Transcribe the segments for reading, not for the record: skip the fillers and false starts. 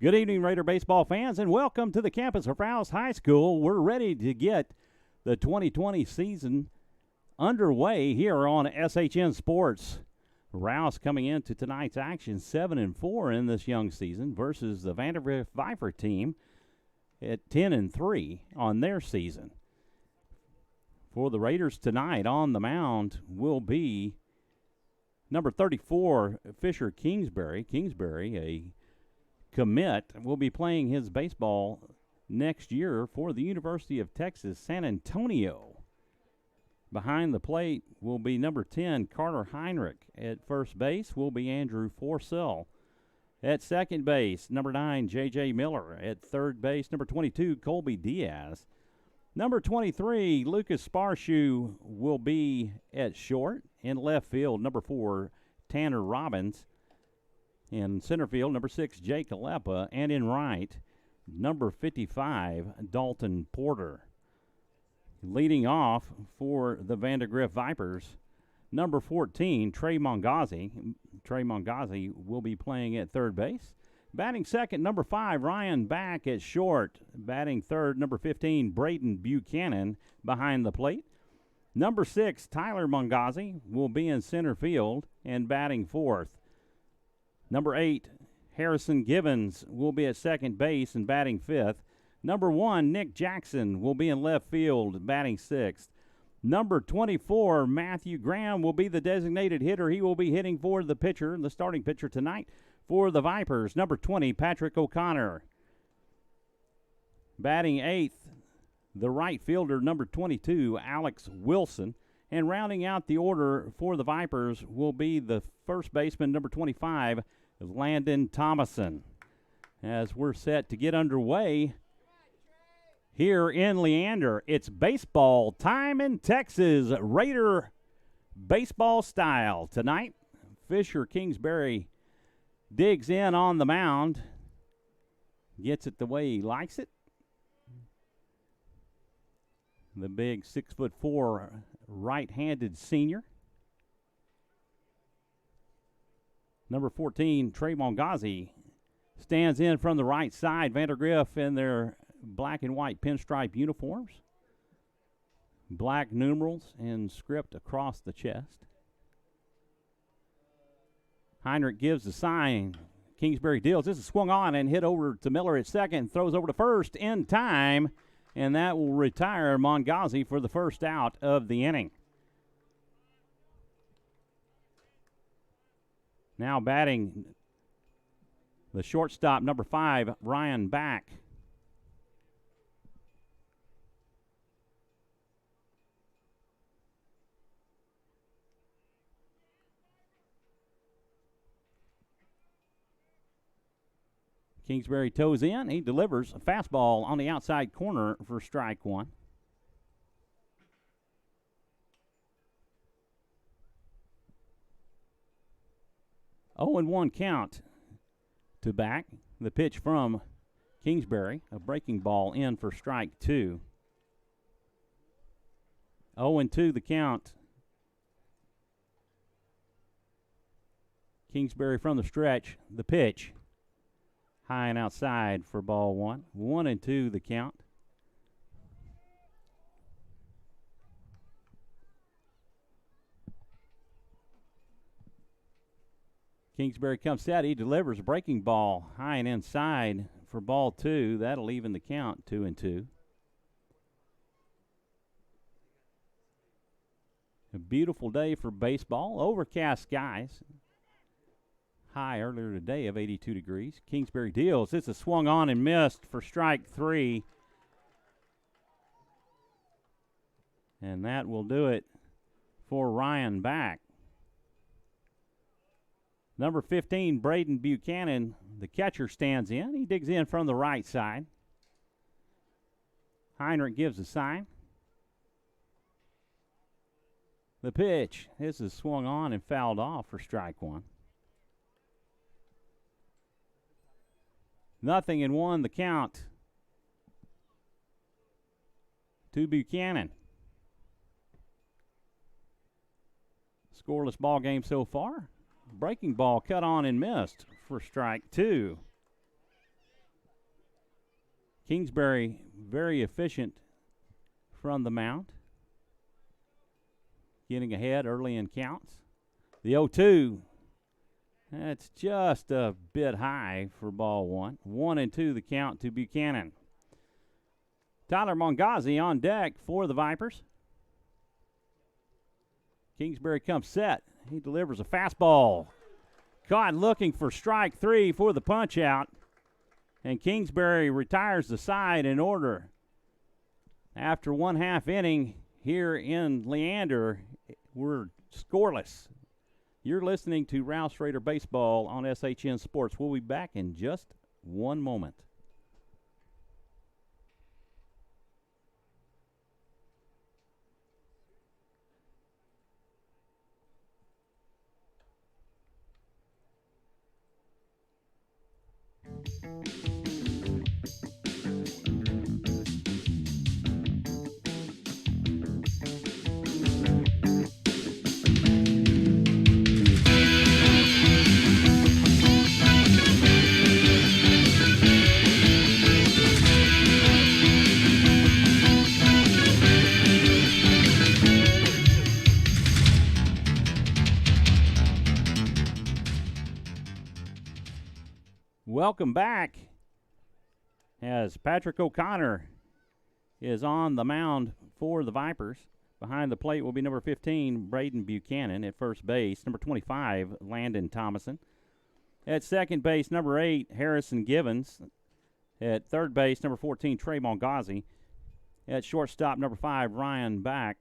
Good evening, Raider baseball fans, and welcome to the campus of Rouse High School. We're ready to get the 2020 season underway here on SHN Sports. Rouse coming into tonight's action 7-4 in this young season versus the Vandegrift Viper team at 10-3 on their season. For the Raiders tonight on the mound will be number 34, Fisher Kingsbury. Kingsbury, a commit, will be playing his baseball next year for the University of Texas, San Antonio. Behind the plate will be number 10, Carter Heinrich. At first base will be Andrew Forcell. At second base, number 9, J.J. Miller. At third base, number 22, Colby Diaz. Number 23, Lucas Sparshoe will be at short. In left field, number 4, Tanner Robbins. In center field, number 6, Jake Alepa. And in right, number 55, Dalton Porter. Leading off for the Vandegrift Vipers, number 14, Trey Mongazi. Trey Mongazi will be playing at third base. Batting second, number 5, Ryan Back at short. Batting third, number 15, Braden Buchanan behind the plate. Number 6, Tyler Mongazi will be in center field and batting fourth. Number 8, Harrison Gibbons will be at second base and batting fifth. Number 1, Nick Jackson will be in left field, batting sixth. Number 24, Matthew Graham will be the designated hitter. He will be hitting for the pitcher, the starting pitcher tonight for the Vipers. Number 20, Patrick O'Connor. Batting eighth, the right fielder, number 22, Alex Wilson. And rounding out the order for the Vipers will be the first baseman, number 25, Landon Thomason. As we're set to get underway here in Leander, it's baseball time in Texas, Raider baseball style. Tonight, Fisher Kingsbury digs in on the mound, gets it the way he likes it. The big 6'4" right-handed senior. Number 14, Trey Mongazi, stands in from the right side. Vandegrift in their black and white pinstripe uniforms. Black numerals and script across the chest. Heinrich gives the sign. Kingsbury deals. This is swung on and hit over to Miller at second. Throws over to first in time. And that will retire Mongazi for the first out of the inning. Now batting the shortstop, number 5, Ryan Back. Kingsbury toes in. He delivers a fastball on the outside corner for strike one. Oh, and 1 count to Back. The pitch from Kingsbury, a breaking ball in for strike 2. 0-2 the count. Kingsbury from the stretch. The pitch. High and outside for ball 1. 1-2 the count. Kingsbury comes set. He delivers a breaking ball high and inside for ball 2. That'll even the count, 2-2. A beautiful day for baseball. Overcast skies. High earlier today of 82 degrees. Kingsbury deals. This is swung on and missed for strike 3. And that will do it for Ryan Back. Number 15, Braden Buchanan, the catcher, stands in. He digs in from the right side. Heinrich gives a sign. The pitch. This is swung on and fouled off for strike 1. 0-1 the count to Buchanan. Scoreless ball game so far. Breaking ball cut on and missed for strike 2. Kingsbury very efficient from the mound, getting ahead early in counts. The 0-2, that's just a bit high for ball one. 1-2 the count to Buchanan. Tyler Mongazi on deck for the Vipers. Kingsbury comes set. He delivers a fastball. Caught looking for strike three for the punch out. And Kingsbury retires the side in order. After 1/2 inning here in Leander, we're scoreless. You're listening to Rouse Raider Baseball on SHN Sports. We'll be back in just one moment. Welcome back as Patrick O'Connor is on the mound for the Vipers. Behind the plate will be number 15, Braden Buchanan at first base. Number 25, Landon Thomason. At second base, number 8, Harrison Givens. At third base, number 14, Trey Mongazi. At shortstop, number 5, Ryan Back.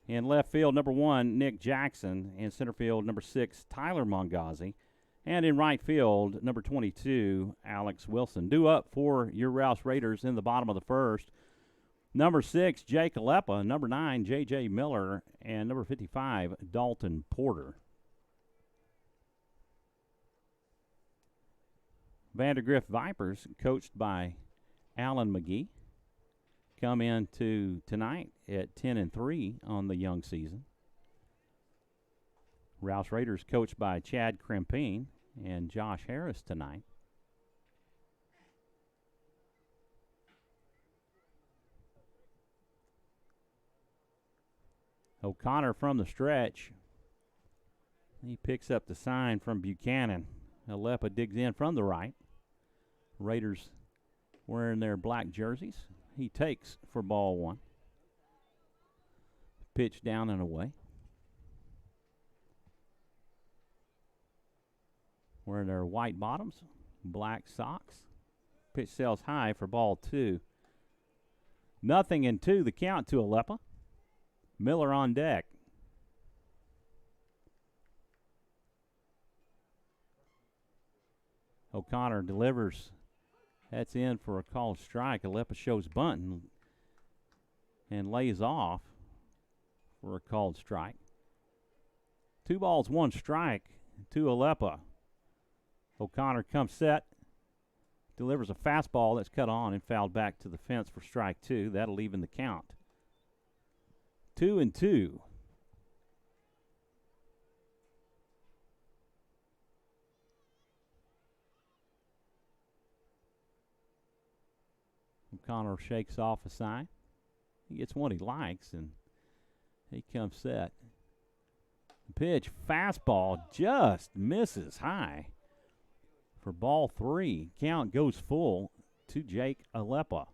In left field, number 1, Nick Jackson. In center field, number 6, Tyler Mongazi. And in right field, number 22, Alex Wilson. Due up for your Rouse Raiders in the bottom of the first. Number 6, Jake Alepa. Number 9, J.J. Miller. And number 55, Dalton Porter. Vandegrift Vipers, coached by Alan McGee, come into tonight at 10-3 on the young season. Rouse Raiders coached by Chad Krempine and Josh Harris tonight. O'Connor from the stretch. He picks up the sign from Buchanan. Alepa digs in from the right. Raiders wearing their black jerseys. He takes for ball one. Pitch down and away. Wearing their white bottoms, black socks. Pitch sails high for ball two. 0-2 the count to Alepa. Miller on deck. O'Connor delivers. That's in for a called strike. Alepa shows bunt and lays off for a called strike. 2 balls, 1 strike to Alepa. O'Connor comes set, delivers a fastball that's cut on and fouled back to the fence for strike 2. That'll even the count. 2-2. O'Connor shakes off a sign. He gets one he likes, and he comes set. The pitch, fastball, just misses high for ball 3. Count goes full to Jake Alepa.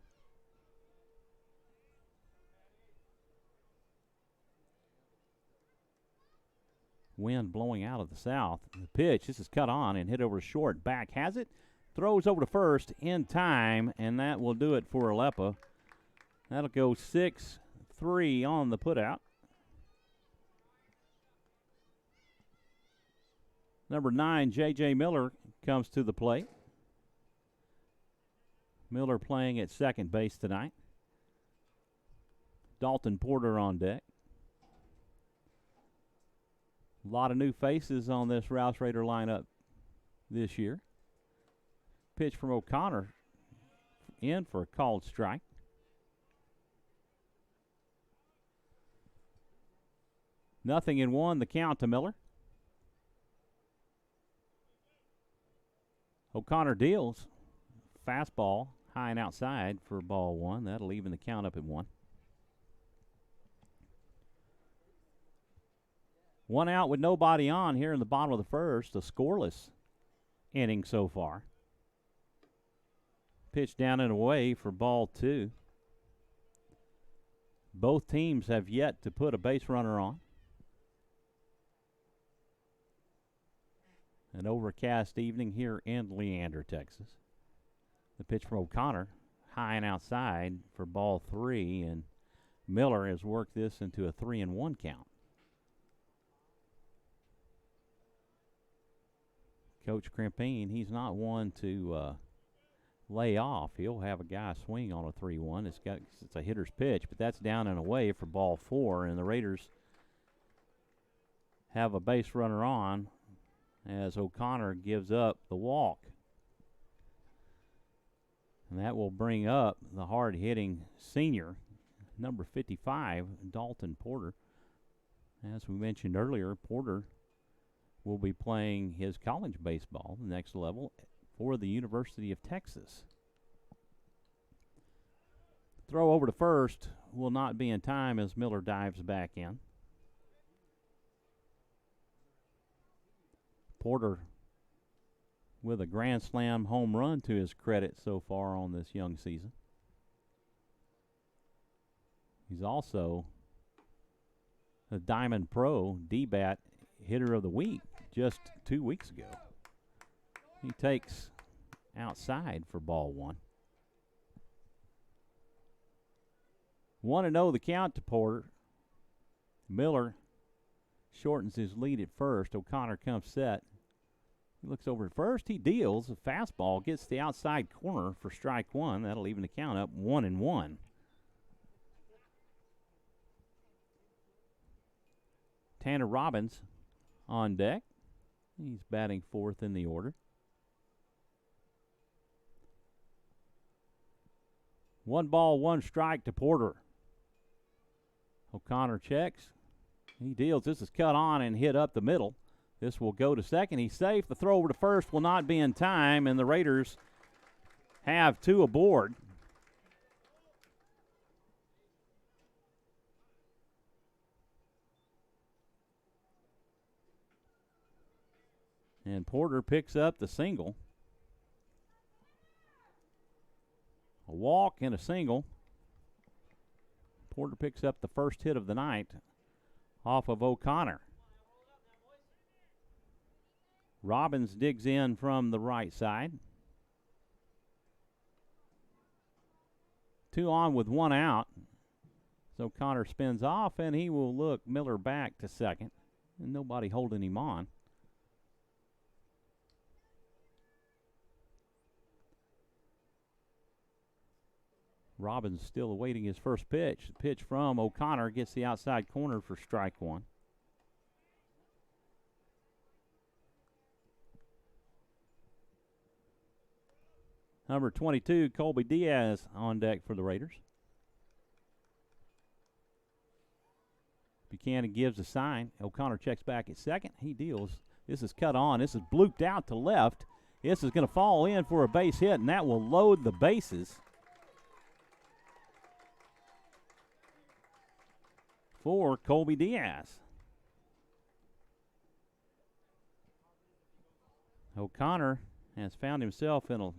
Wind blowing out of the south. The pitch, this is cut on and hit over short. Back has it. Throws over to first in time, and that will do it for Alepa. That'll go 6-3 on the putout. Number 9, J.J. Miller, comes to the plate. Miller playing at second base tonight. Dalton Porter on deck. A lot of new faces on this Rouse Raider lineup this year. Pitch from O'Connor in for a called strike. Nothing in one, the count to Miller. O'Connor deals. Fastball high and outside for ball one. That'll even the count up at 1. 1 out with nobody on here in the bottom of the first. A scoreless inning so far. Pitch down and away for ball 2. Both teams have yet to put a base runner on. An overcast evening here in Leander, Texas. The pitch from O'Connor, high and outside for ball 3, and Miller has worked this into a 3-1 count. Coach Crimpine, he's not one to lay off. He'll have a guy swing on a 3-1. It's a hitter's pitch, but that's down and away for ball 4, and the Raiders have a base runner on as O'Connor gives up the walk. And that will bring up the hard-hitting senior, number 55, Dalton Porter. As we mentioned earlier, Porter will be playing his college baseball, the next level, for the University of Texas. Throw over to first will not be in time as Miller dives back in. Porter with a grand slam home run to his credit so far on this young season. He's also the Diamond Pro D-Bat hitter of the week just 2 weeks ago. He takes outside for ball 1. 1-0 the count to Porter. Miller shortens his lead at first. O'Connor comes set. He looks over at first. He deals a fastball, gets the outside corner for strike 1. That'll even the count up 1-1. Tanner Robbins on deck. He's batting 4th in the order. 1 ball, 1 strike to Porter. O'Connor checks. He deals. This is cut on and hit up the middle. This will go to second. He's safe. The throw over to first will not be in time, and the Raiders have 2 aboard. And Porter picks up the single. A walk and a single. Porter picks up the first hit of the night off of O'Connor. Robbins digs in from the right side. 2 on with 1 out. So O'Connor spins off, and he will look Miller back to second. And nobody holding him on. Robbins still awaiting his first pitch. The pitch from O'Connor gets the outside corner for strike 1. Number 22, Colby Diaz on deck for the Raiders. Buchanan gives a sign. O'Connor checks back at second. He deals. This is cut on. This is blooped out to left. This is going to fall in for a base hit, and that will load the bases for Colby Diaz. O'Connor has found himself in a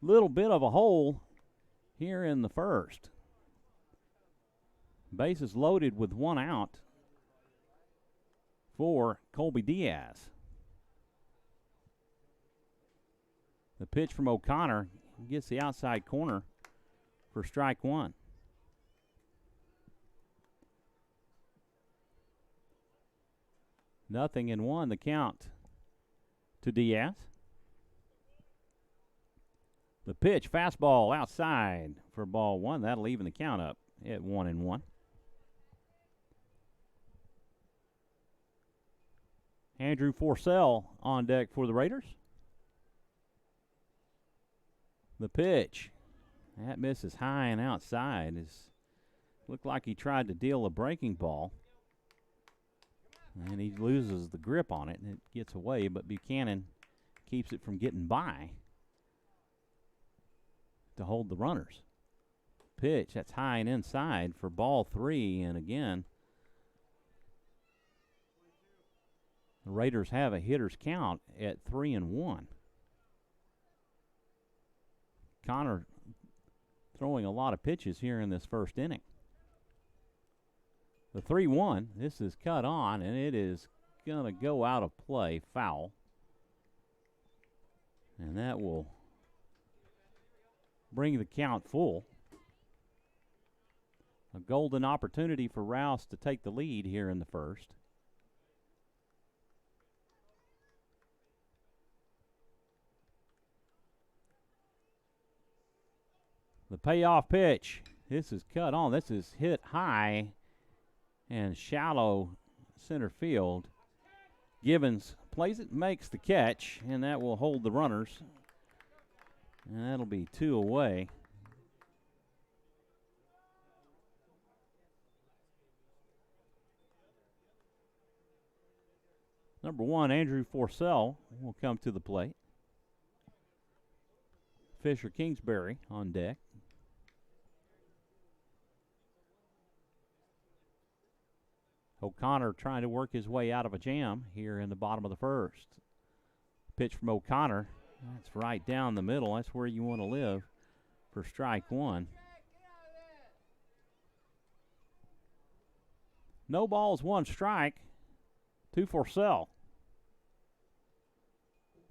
little bit of a hole here in the first. Bases loaded with 1 out for Colby Diaz. The pitch from O'Connor gets the outside corner for strike 1. Nothing in 1, the count to Diaz. The pitch, fastball outside for ball 1. That'll even the count up at 1-1. Andrew Forcell on deck for the Raiders. The pitch, that misses high and outside. Looked like he tried to deal a breaking ball. And he loses the grip on it, and it gets away, but Buchanan keeps it from getting by. to hold the runners. Pitch, that's high and inside for ball 3, and again, the Raiders have a hitter's count at 3-1. Connor throwing a lot of pitches here in this first inning. The 3-1, this is cut on, and it is going to go out of play, foul. And that will bring the count full. A golden opportunity for Rouse to take the lead here in the first. The payoff pitch. This is cut on. This is hit high and shallow center field. Givens plays it, makes the catch, and that will hold the runners. And that'll be 2 away. Number 1, Andrew Forcell, will come to the plate. Fisher Kingsbury on deck. O'Connor trying to work his way out of a jam here in the bottom of the first. Pitch from O'Connor. That's right down the middle. That's where you want to live for strike 1. No balls, 1 strike to Forcell.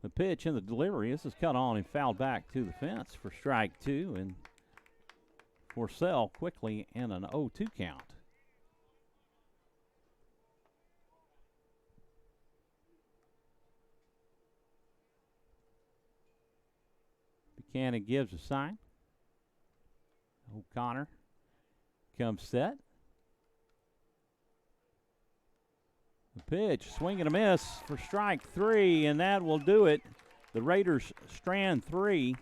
The pitch and the delivery. This is cut on and fouled back to the fence for strike 2. And Forcell quickly in an 0-2 count. Buchanan gives a sign. O'Connor comes set. The pitch, swing and a miss for strike 3, and that will do it. The Raiders strand 3.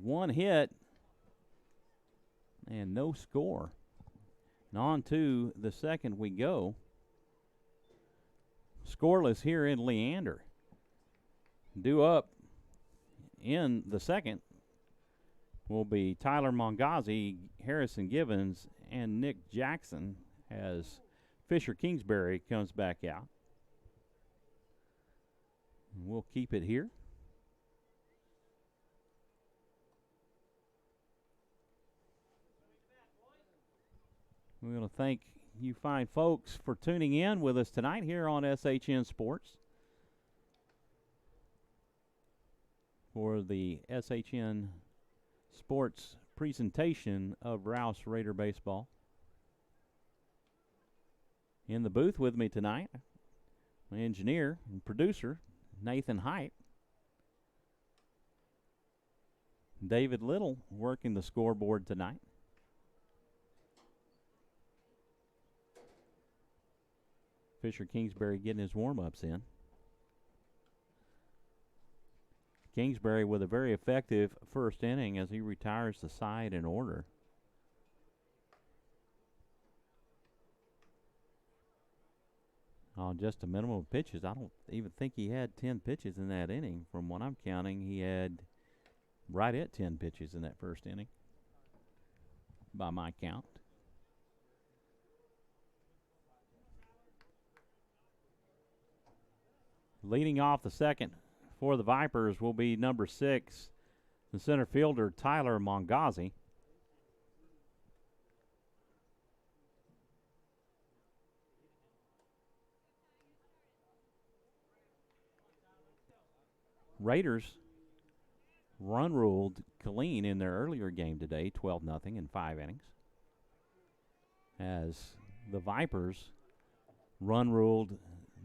1 hit and no score. And on to the second we go. Scoreless here in Leander. Due up in the second will be Tyler Mongazi, Harrison Givens, and Nick Jackson as Fisher Kingsbury comes back out. And we'll keep it here. We're going to thank you fine folks for tuning in with us tonight here on SHN Sports. For the SHN Sports presentation of Rouse Raider Baseball. In the booth with me tonight, my engineer and producer, Nathan Height. David Little working the scoreboard tonight. Fisher Kingsbury getting his warm-ups in. Kingsbury with a very effective first inning as he retires the side in order. On just a minimum of pitches. I don't even think he had 10 pitches in that inning. From what I'm counting, he had right at 10 pitches in that first inning, by my count. Leading off the second for the Vipers will be number 6, the center fielder, Tyler Mongazi. Raiders run ruled Killeen in their earlier game today, 12-0 in 5 innings. As the Vipers run ruled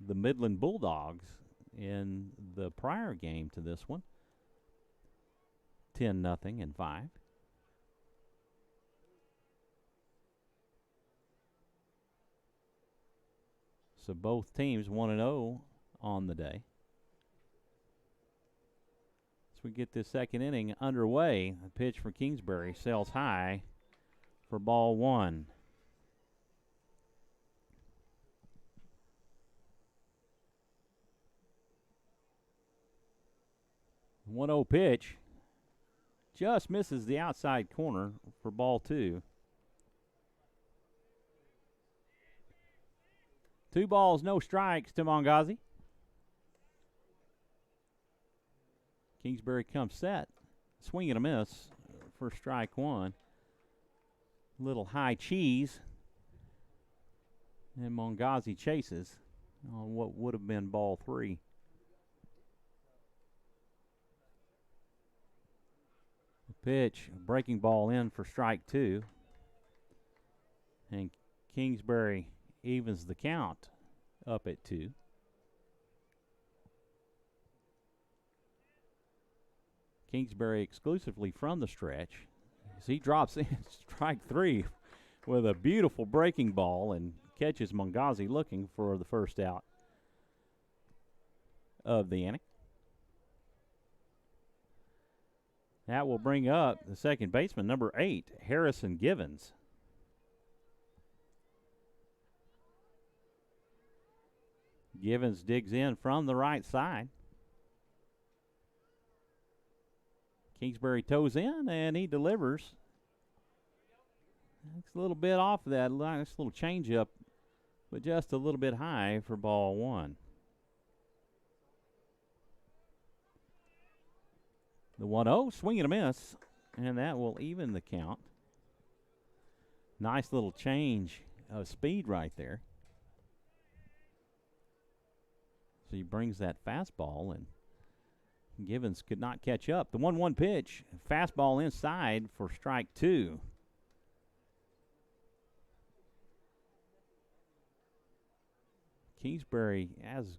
the Midland Bulldogs in the prior game to this one, 10-0 in 5. So both teams 1-0 on the day. As we get this second inning underway, a pitch for Kingsbury sails high for ball 1. 1-0 pitch. Just misses the outside corner for ball 2. 2 balls, no strikes to Mongazi. Kingsbury comes set. Swing and a miss for strike 1. Little high cheese. And Mongazi chases on what would have been ball 3. Pitch, breaking ball in for strike 2. And Kingsbury evens the count up at 2. Kingsbury exclusively from the stretch as he drops in strike 3 with a beautiful breaking ball and catches Mongazi looking for the first out of the inning. That will bring up the second baseman, number 8, Harrison Givens. Givens digs in from the right side. Kingsbury toes in, and he delivers. It's a little bit off of that. Nice little changeup, but just a little bit high for ball 1. The 1-0, swing and a miss, and that will even the count. Nice little change of speed right there. So he brings that fastball, and Givens could not catch up. The 1-1 pitch, fastball inside for strike 2. Kingsbury is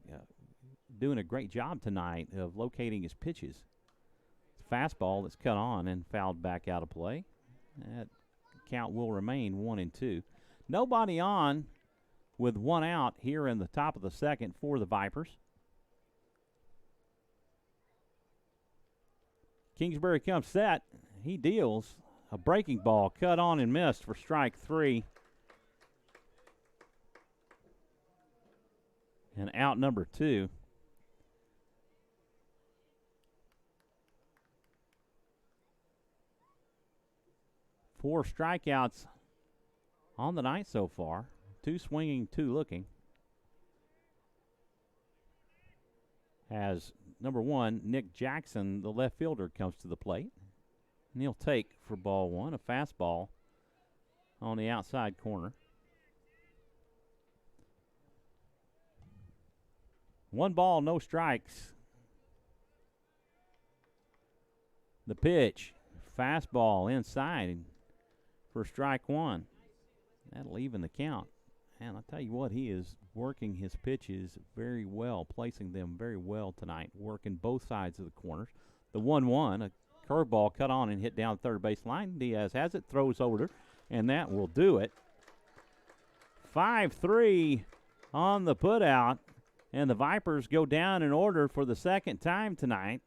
doing a great job tonight of locating his pitches. Fastball that's cut on and fouled back out of play. That count will remain 1-2. Nobody on with 1 out here in the top of the second for the Vipers. Kingsbury comes set. He deals a breaking ball cut on and missed for strike 3. And out number 2. Four strikeouts on the night so far. 2 swinging, 2 looking. As number 1, Nick Jackson, the left fielder, comes to the plate. And he'll take for ball 1 a fastball on the outside corner. 1 ball, no strikes. The pitch, fastball inside for strike 1. That'll even the count. And I'll tell you what, he is working his pitches very well, placing them very well tonight, working both sides of the corners. The 1-1, a curveball cut on and hit down third base line. Diaz has it, throws over, and that will do it. 5-3 on the putout, and the Vipers go down in order for the second time tonight.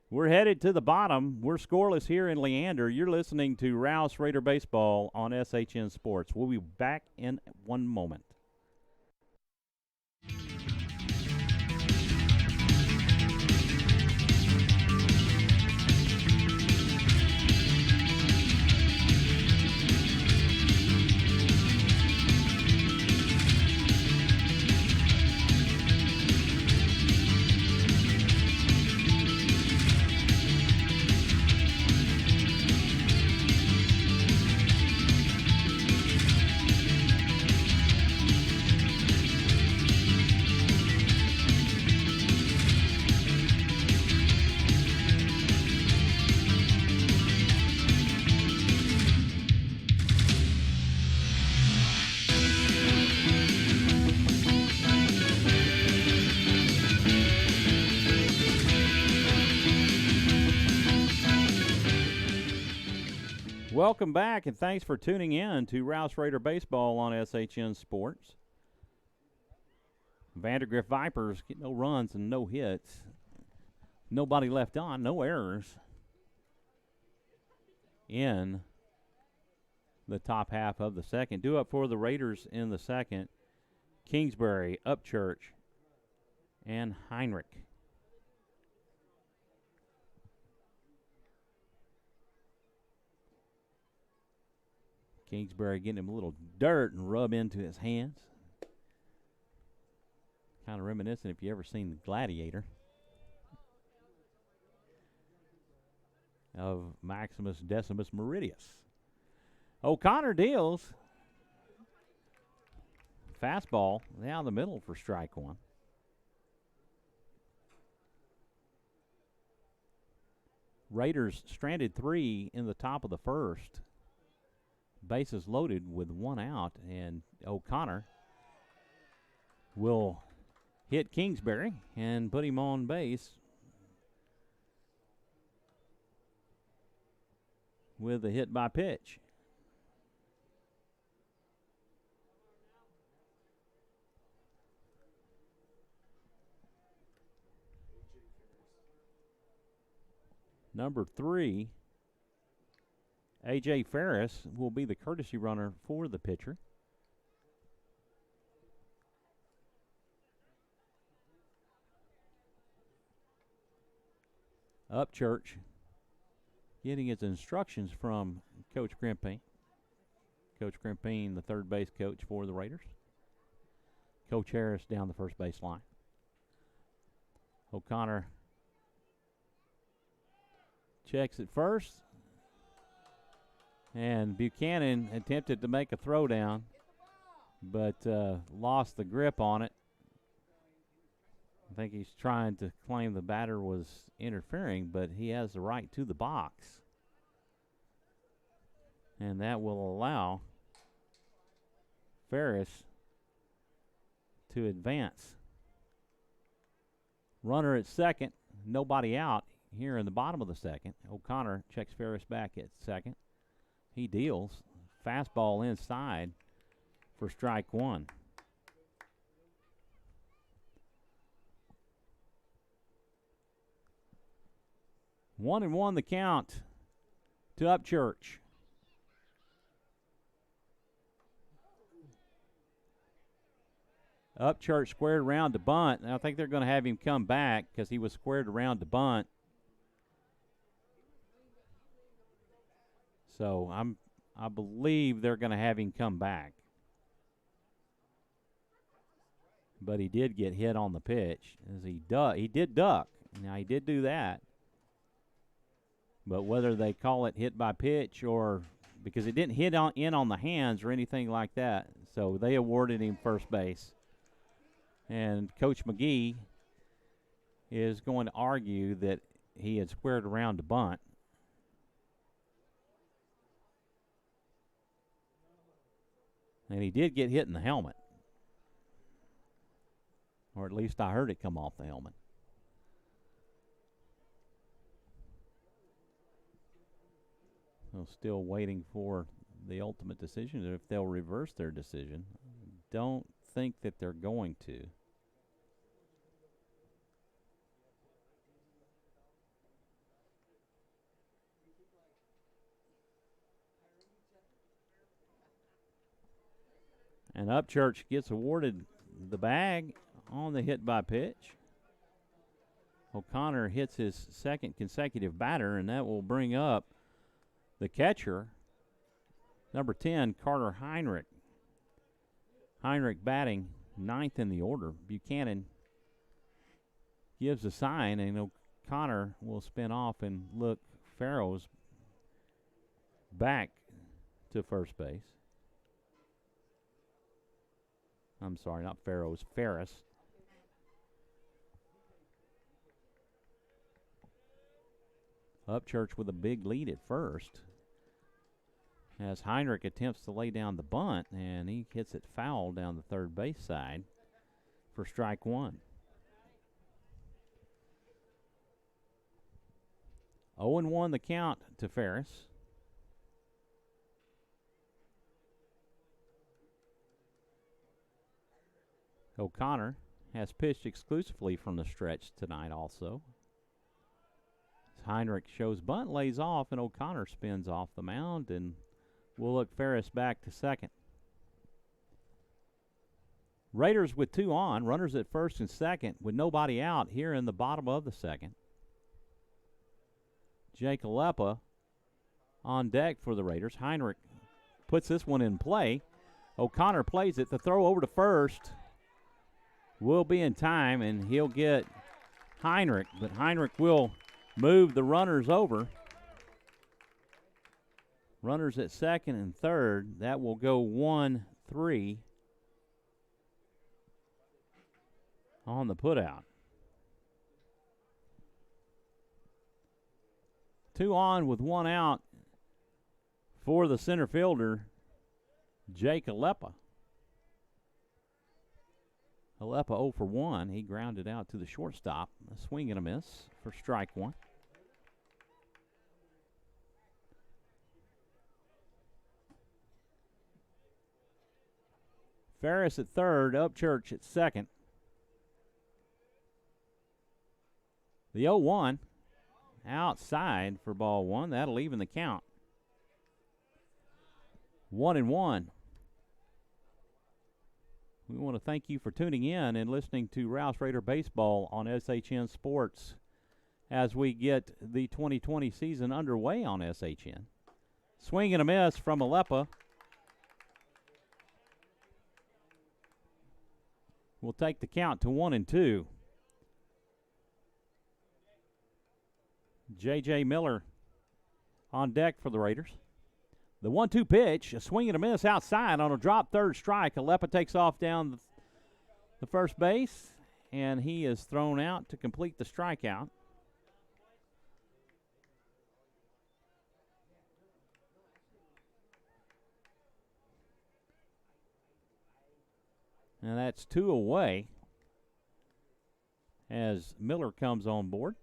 We're headed to the bottom. We're scoreless here in Leander. You're listening to Rouse Raider Baseball on SHN Sports. We'll be back in 1 moment. Welcome back, and thanks for tuning in to Rouse Raider Baseball on SHN Sports. Vandegrift Vipers get no runs and no hits. Nobody left on, no errors in the top half of the second. Due up for the Raiders in the second, Kingsbury, Upchurch, and Heinrich. Kingsbury getting him a little dirt and rub into his hands. Kind of reminiscent if you ever seen the Gladiator of Maximus Decimus Meridius. O'Connor deals. Fastball down the middle for strike one. Raiders stranded 3 in the top of the first. Bases loaded with 1 out, and O'Connor will hit Kingsbury and put him on base with a hit by pitch. Number 3, A.J. Ferris, will be the courtesy runner for the pitcher. Upchurch getting his instructions from Coach Grimpine. Coach Grimpine, the third base coach for the Raiders. Coach Harris down the first base line. O'Connor checks it first. And Buchanan attempted to make a throw down, but lost the grip on it. I think he's trying to claim the batter was interfering, but he has the right to the box. And that will allow Ferris to advance. Runner at second, nobody out here in the bottom of the second. O'Connor checks Ferris back at second. He deals. Fastball inside for strike one. One and one the count to Upchurch. Upchurch squared around to bunt. And I think they're going to have him come back because he was squared around to bunt. So I believe they're going to have him come back. But he did get hit on the pitch. He did duck. Now, he did do that. But whether they call it hit by pitch or because it didn't hit in on the hands or anything like that, so they awarded him first base. And Coach McGee is going to argue that he had squared around to bunt. And he did get hit in the helmet. Or at least I heard it come off the helmet. So still waiting for the ultimate decision, if they'll reverse their decision. Don't think that they're going to. And Upchurch gets awarded the bag on the hit by pitch. O'Connor hits his second consecutive batter, and that will bring up the catcher, number 10, Carter Heinrich. Heinrich batting ninth in the order. Buchanan gives a sign, and O'Connor will spin off and look Farrows back to first base. I'm sorry, not Farrows, Ferris. Upchurch with a big lead at first. As Heinrich attempts to lay down the bunt, and he hits it foul down the third base side for strike one. 0-1 the count to Ferris. O'Connor has pitched exclusively from the stretch tonight also. Heinrich shows bunt, lays off, and O'Connor spins off the mound, and we'll look Ferris back to second. Raiders with 2 on, runners at first and second with nobody out here in the bottom of the second. Jake Alepa on deck for the Raiders. Heinrich puts this one in play. O'Connor plays it. The throw over to first will be in time, and he'll get Heinrich. But Heinrich will move the runners over. Runners at second and third. That will go 1-3 on the putout. 2 on with 1 out for the center fielder, Jake Alepa. Alepa 0 for 1. He grounded out to the shortstop. A swing and a miss for strike 1. Ferris at third, Upchurch at second. The 0-1 outside for ball 1. That'll even the count. 1-1. We want to thank you for tuning in and listening to Rouse Raider Baseball on SHN Sports as we get the 2020 season underway on SHN. Swing and a miss from Alepa. We'll take the count to 1-2. J.J. Miller on deck for the Raiders. The 1-2 pitch, a swing and a miss outside on a drop third strike. Alepa takes off down the first base, and he is thrown out to complete the strikeout. And that's 2 away as Miller comes on board.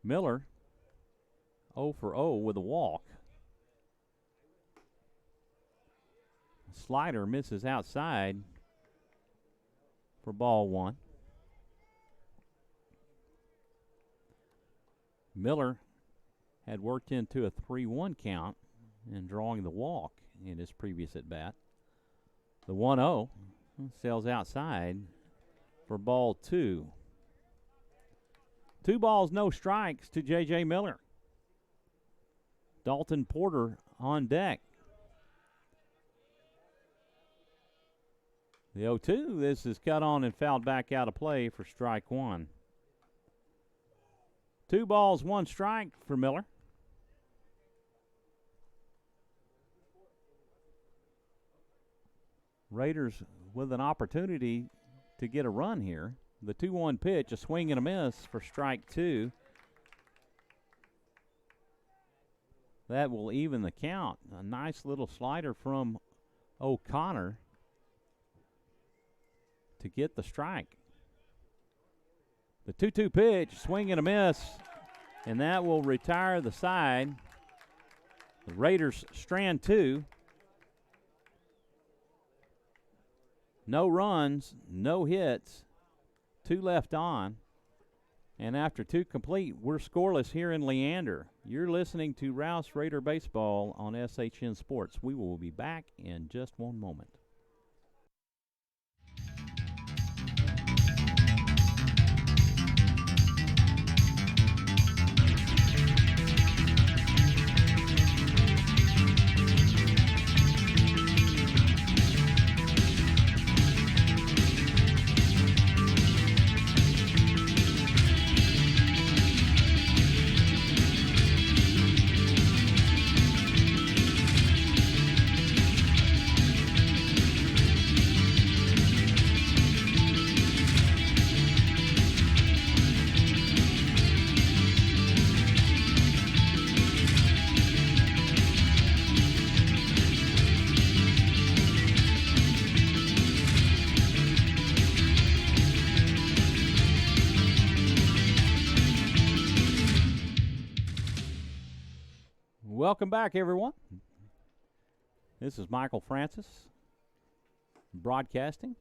Miller 0 for 0 with a walk. Slider misses outside for ball 1. Miller had worked into a 3-1 count and drawing the walk in his previous at bat. The 1-0 sails outside for ball 2. 2 balls, no strikes to J.J. Miller. Dalton Porter on deck. The 0-2, this is cut on and fouled back out of play for strike 1. 2 balls, 1 strike for Miller. Raiders with an opportunity to get a run here. The 2-1 pitch, a swing and a miss for strike 2. That will even the count. A nice little slider from O'Connor to get the strike. The 2-2 pitch, swing and a miss, and that will retire the side. The Raiders strand 2. No runs, no hits, 2 left on. And after 2 complete, we're scoreless here in Leander. You're listening to Rouse Raider Baseball on SHN Sports. We will be back in just one moment. Welcome back, everyone. This is Michael Francis, broadcasting,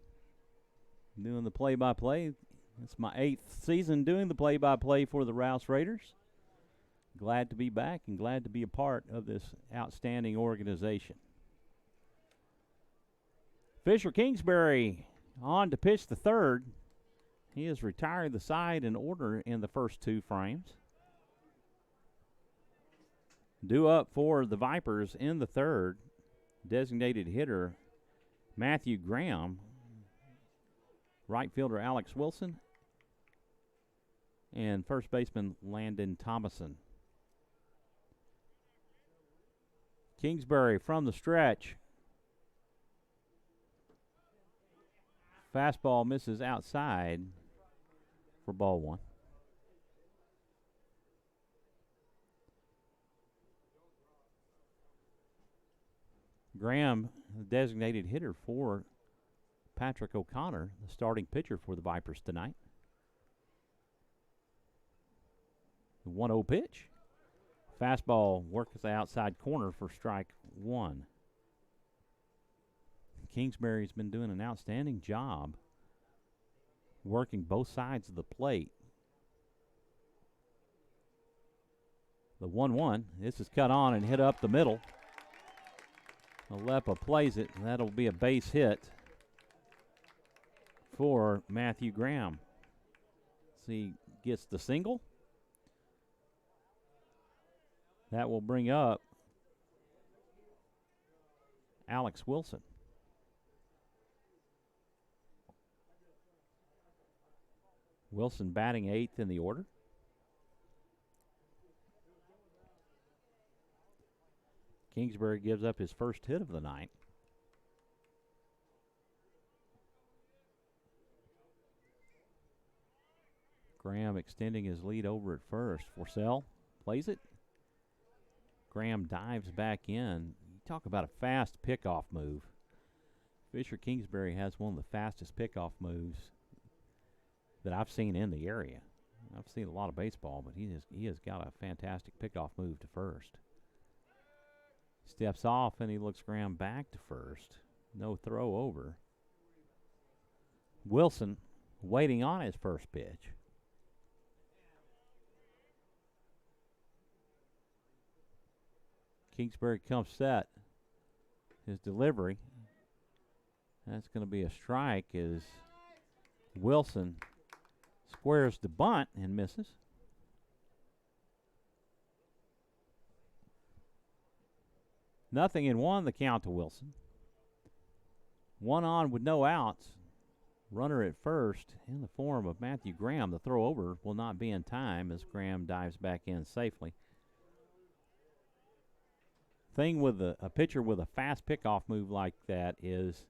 doing the play-by-play. It's my 8th season doing the play-by-play for the Rouse Raiders. Glad to be back and glad to be a part of this outstanding organization. Fisher Kingsbury on to pitch the third. He has retired the side in order in the first 2 frames. Due up for the Vipers in the third, designated hitter Matthew Graham, right fielder Alex Wilson, and first baseman Landon Thomason. Kingsbury from the stretch. Fastball misses outside for ball one. Graham, the designated hitter for Patrick O'Connor, the starting pitcher for the Vipers tonight. The 1-0 pitch. Fastball works the outside corner for strike one. Kingsbury's been doing an outstanding job working both sides of the plate. The 1-1. This is cut on and hit up the middle. Alepa plays it, and that'll be a base hit for Matthew Graham. So he gets the single. That will bring up Alex Wilson. Wilson batting eighth in the order. Kingsbury gives up his first hit of the night. Graham extending his lead over at first. Forsell plays it. Graham dives back in. You talk about a fast pickoff move. Fisher Kingsbury has one of the fastest pickoff moves that I've seen in the area. I've seen a lot of baseball, but he has got a fantastic pickoff move to first. Steps off and he looks Graham back to first. No throw over. Wilson waiting on his first pitch. Kingsbury comes set. His delivery. That's going to be a strike as Wilson squares the bunt and misses. Nothing in one, the count to Wilson. One on with no outs. Runner at first in the form of Matthew Graham. The throw over will not be in time as Graham dives back in safely. Thing with a pitcher with a fast pickoff move like that is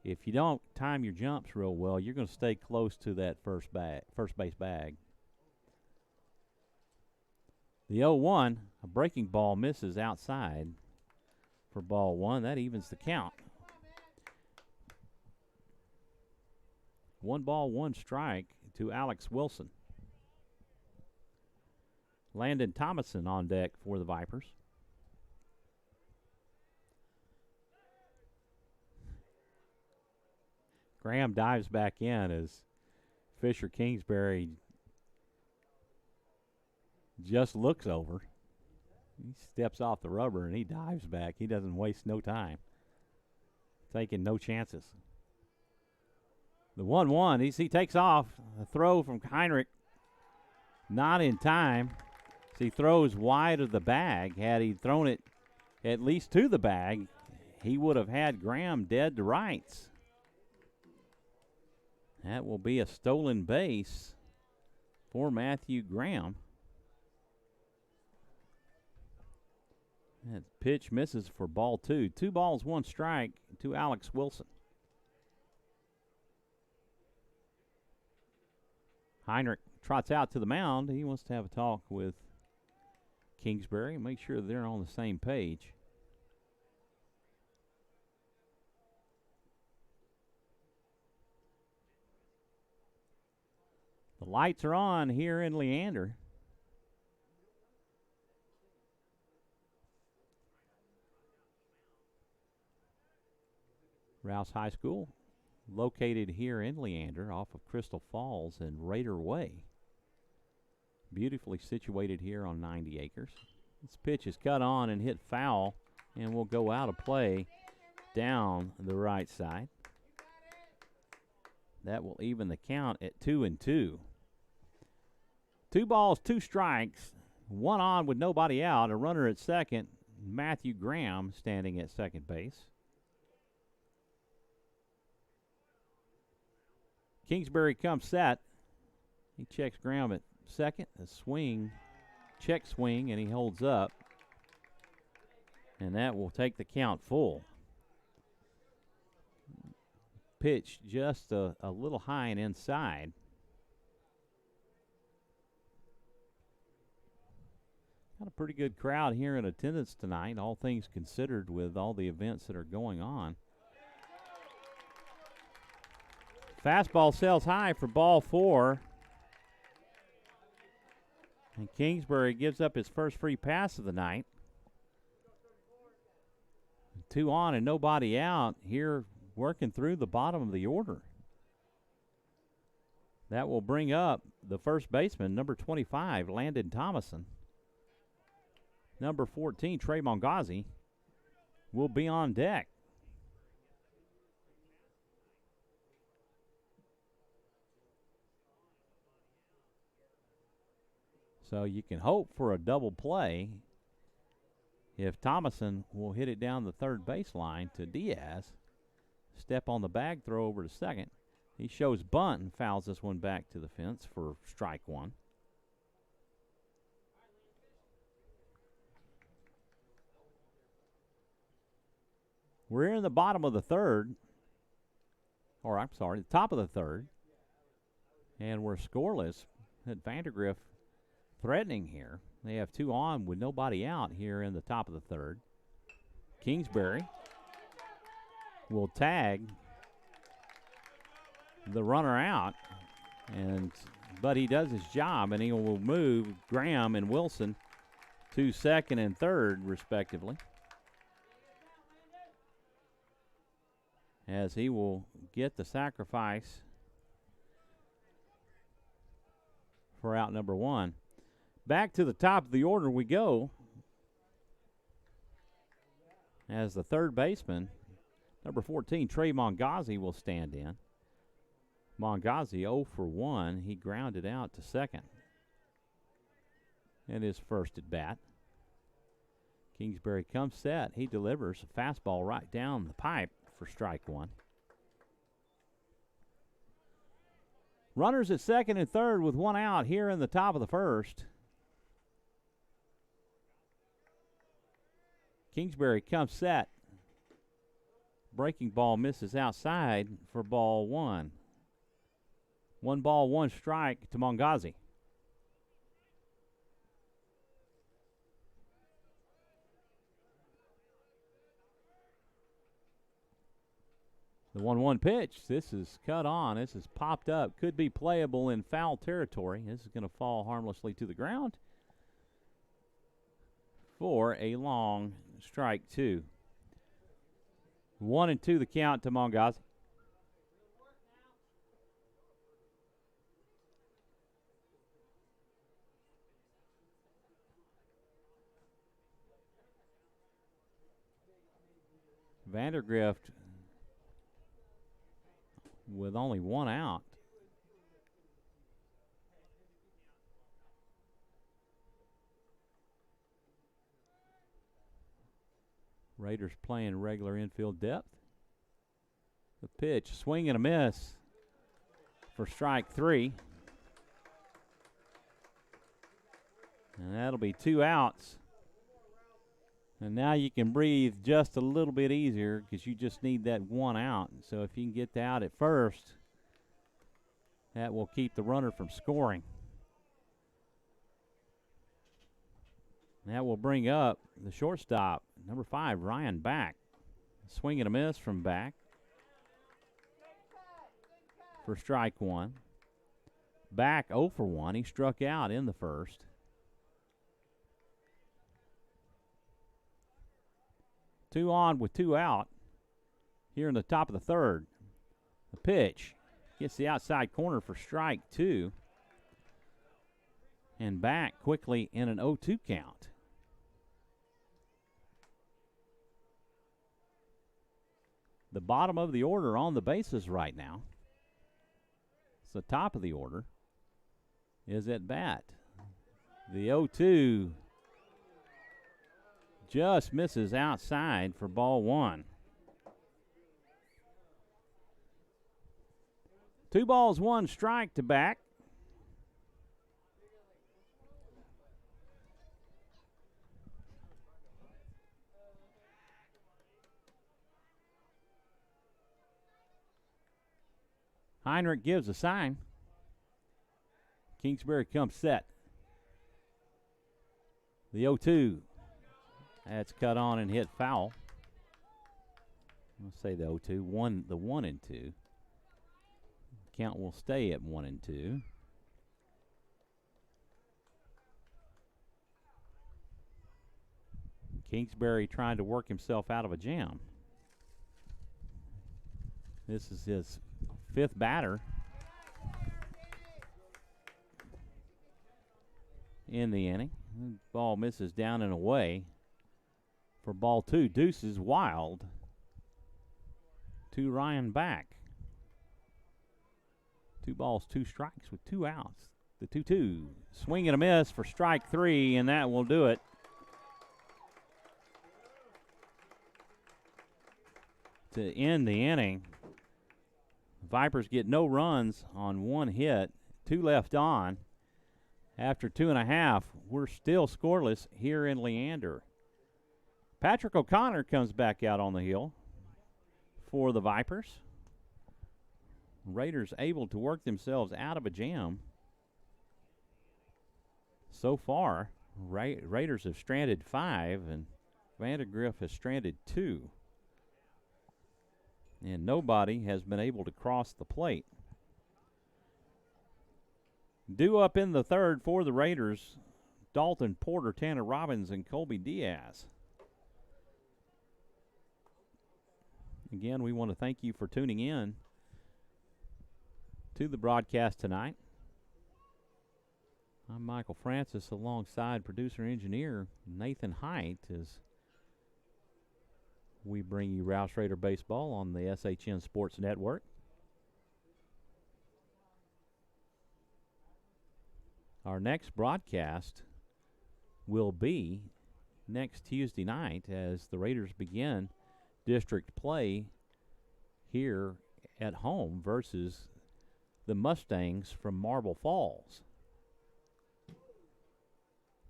if you don't time your jumps real well, you're going to stay close to that first base bag. The 0-1, a breaking ball misses outside for ball one. That evens the count. 1 ball, 1 strike to Alex Wilson. Landon Thomason on deck for the Vipers. Graham dives back in as Fisher Kingsbury just looks over. He steps off the rubber and he dives back. He doesn't waste no time. Taking no chances. The 1-1, he takes off. A throw from Heinrich. Not in time. So he throws wide of the bag. Had he thrown it at least to the bag, he would have had Graham dead to rights. That will be a stolen base for Matthew Graham. That pitch misses for ball two. 2 balls, 1 strike to Alex Wilson. Heinrich trots out to the mound. He wants to have a talk with Kingsbury and make sure they're on the same page. The lights are on here in Leander. Rouse High School, located here in Leander off of Crystal Falls and Raider Way. Beautifully situated here on 90 acres. This pitch is cut on and hit foul and will go out of play down the right side. That will even the count at 2-2. 2 balls, 2 strikes One on with nobody out. A runner at second. Matthew Graham standing at second base. Kingsbury comes set. He checks Graham at second. A swing, check swing, and he holds up. And that will take the count full. Pitch just a little high and inside. Got a pretty good crowd here in attendance tonight, all things considered with all the events that are going on. Fastball sails high for ball 4. And Kingsbury gives up his first free pass of the night. 2 on and nobody out here working through the bottom of the order. That will bring up the first baseman, number 25, Landon Thomason. Number 14, Trey Mongazi, will be on deck. So you can hope for a double play if Thomason will hit it down the third baseline to Diaz. Step on the bag, throw over to second. He shows bunt and fouls this one back to the fence for strike 1. We're in the bottom of the third. Or, I'm sorry, the top of the third. And we're scoreless. At Vandegrift threatening here. They have 2 on with nobody out here in the top of the third. Kingsbury will tag the runner out, but he does his job, and he will move Graham and Wilson to second and third, respectively, as he will get the sacrifice for out number 1. Back to the top of the order we go, as the third baseman, number 14, Trey Mongazi, will stand in. Mongazi 0 for 1. He grounded out to second in his first at bat. Kingsbury comes set. He delivers a fastball right down the pipe for strike 1. Runners at second and third with 1 out here in the top of the first. Kingsbury comes set. Breaking ball misses outside for ball 1. 1 ball, 1 strike to Mongazi. The 1-1 pitch. This is cut on. This is popped up. Could be playable in foul territory. This is going to fall harmlessly to the ground for a long strike 2. 1-2 the count to Mongazi. Vandegrift with only 1 out. Raiders playing regular infield depth. The pitch, swing and a miss for strike 3. And that'll be 2 outs. And now you can breathe just a little bit easier because you just need that 1 out. So if you can get out at first, that will keep the runner from scoring. That will bring up the shortstop, number 5, Ryan Back. Swing and a miss from Back for strike 1. Back 0 for 1. He struck out in the first. Two on with 2 out here in the top of the third. The pitch gets the outside corner for strike 2. And Back quickly in an 0-2 count. The bottom of the order on the bases right now. So the top of the order is at bat. The 0-2 just misses outside for ball one. 2 balls, 1 strike to back. Heinrich gives a sign. Kingsbury comes set. The 0-2. That's cut on and hit foul. Let's say the 0-2. The 1 and 2. Count will stay at 1 and 2. Kingsbury trying to work himself out of a jam. This is his 5th batter in the inning. Ball misses down and away for ball 2. Deuces wild to Ryan back. 2 balls, 2 strikes with 2 outs. The 2-2. Swing and a miss for strike 3, and that will do it. To end the inning, Vipers get no runs on 1 hit, 2 left on. After 2.5, we're still scoreless here in Leander. Patrick O'Connor comes back out on the hill for the Vipers. Raiders able to work themselves out of a jam. So far, Raiders have stranded 5, and Vandegrift has stranded 2. And nobody has been able to cross the plate. Due up in the 3rd for the Raiders, Dalton Porter, Tanner Robbins, and Colby Diaz. Again, we want to thank you for tuning in to the broadcast tonight. I'm Michael Francis alongside producer-engineer Nathan Height as we bring you Rouse Raider Baseball on the SHN Sports Network. Our next broadcast will be next Tuesday night as the Raiders begin district play here at home versus the Mustangs from Marble Falls.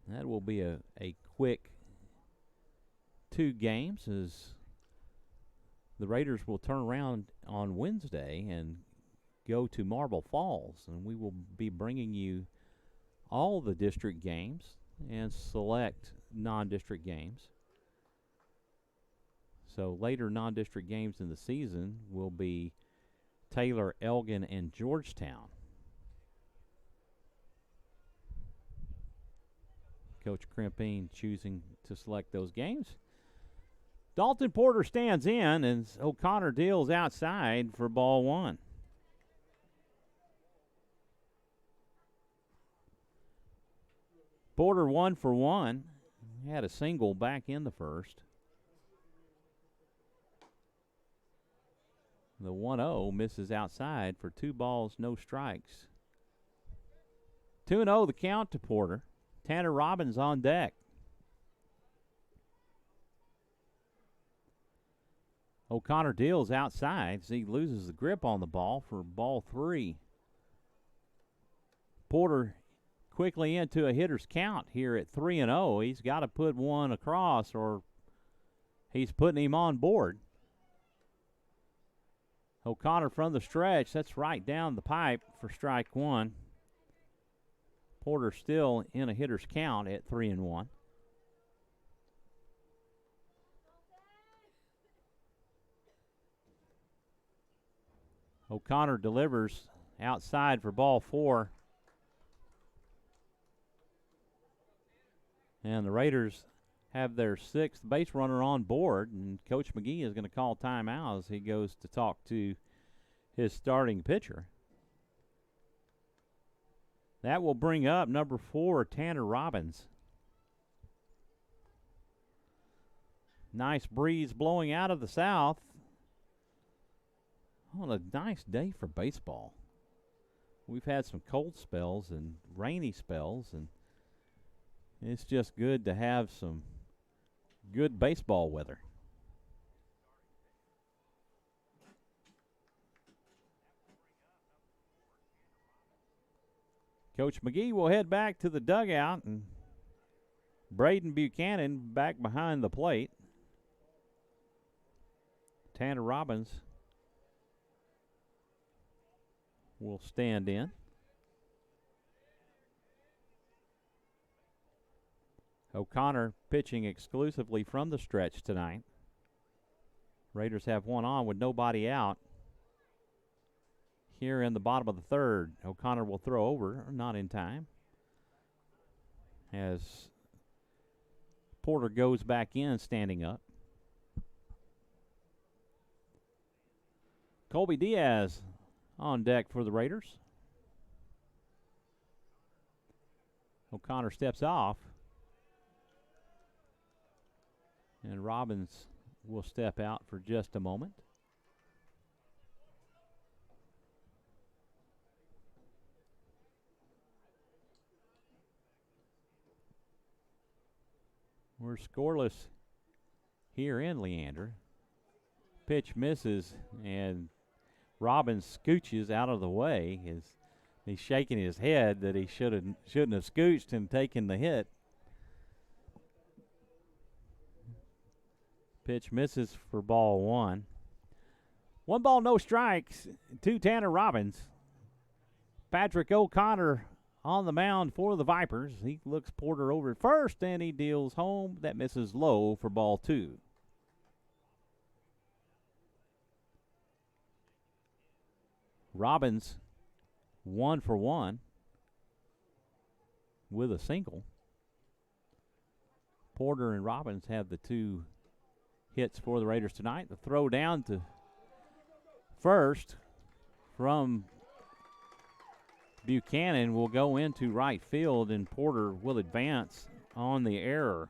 That will be a quick 2 games as the Raiders will turn around on Wednesday and go to Marble Falls, and we will be bringing you all the district games and select non-district games. So later non-district games in the season will be Taylor, Elgin, and Georgetown. Coach Crimpine choosing to select those games. Dalton Porter stands in, and O'Connor deals outside for ball 1. Porter 1 for 1. He had a single back in the 1st. The 1-0 misses outside for 2 balls, no strikes. 2-0 the count to Porter. Tanner Robbins on deck. O'Connor deals outside as he loses the grip on the ball for ball 3. Porter quickly into a hitter's count here at 3-0. He's got to put 1 across or he's putting him on board. O'Connor from the stretch, that's right down the pipe for strike 1. Porter still in a hitter's count at 3-1. O'Connor delivers outside for ball 4. And the Raiders have their 6th base runner on board, and Coach McGee is going to call timeout as he goes to talk to his starting pitcher. That will bring up number 4, Tanner Robbins. Nice breeze blowing out of the south. On a nice day for baseball. We've had some cold spells and rainy spells, and It's just good to have some good baseball weather. Coach McGee will head back to the dugout, and Braden Buchanan back behind the plate. Tanner Robbins will stand in. O'Connor pitching exclusively from the stretch tonight. Raiders have one on with nobody out. Here in the bottom of the third, O'Connor will throw over, not in time, as Porter goes back in, standing up. Colby Diaz on deck for the Raiders. O'Connor steps off, and Robbins will step out for just a moment. We're scoreless here in Leander. Pitch misses, and Robbins scooches out of the way. He's shaking his head that he shouldn't have scooched and taken the hit. Pitch misses for ball one. 1 ball, no strikes to Tanner Robbins. Patrick O'Connor on the mound for the Vipers. He looks Porter over at first, and he deals home. That misses low for ball two. Robbins 1 for 1 with a single. Porter and Robbins have the two hits for the Raiders tonight. The throw down to first from Buchanan will go into right field, and Porter will advance on the error.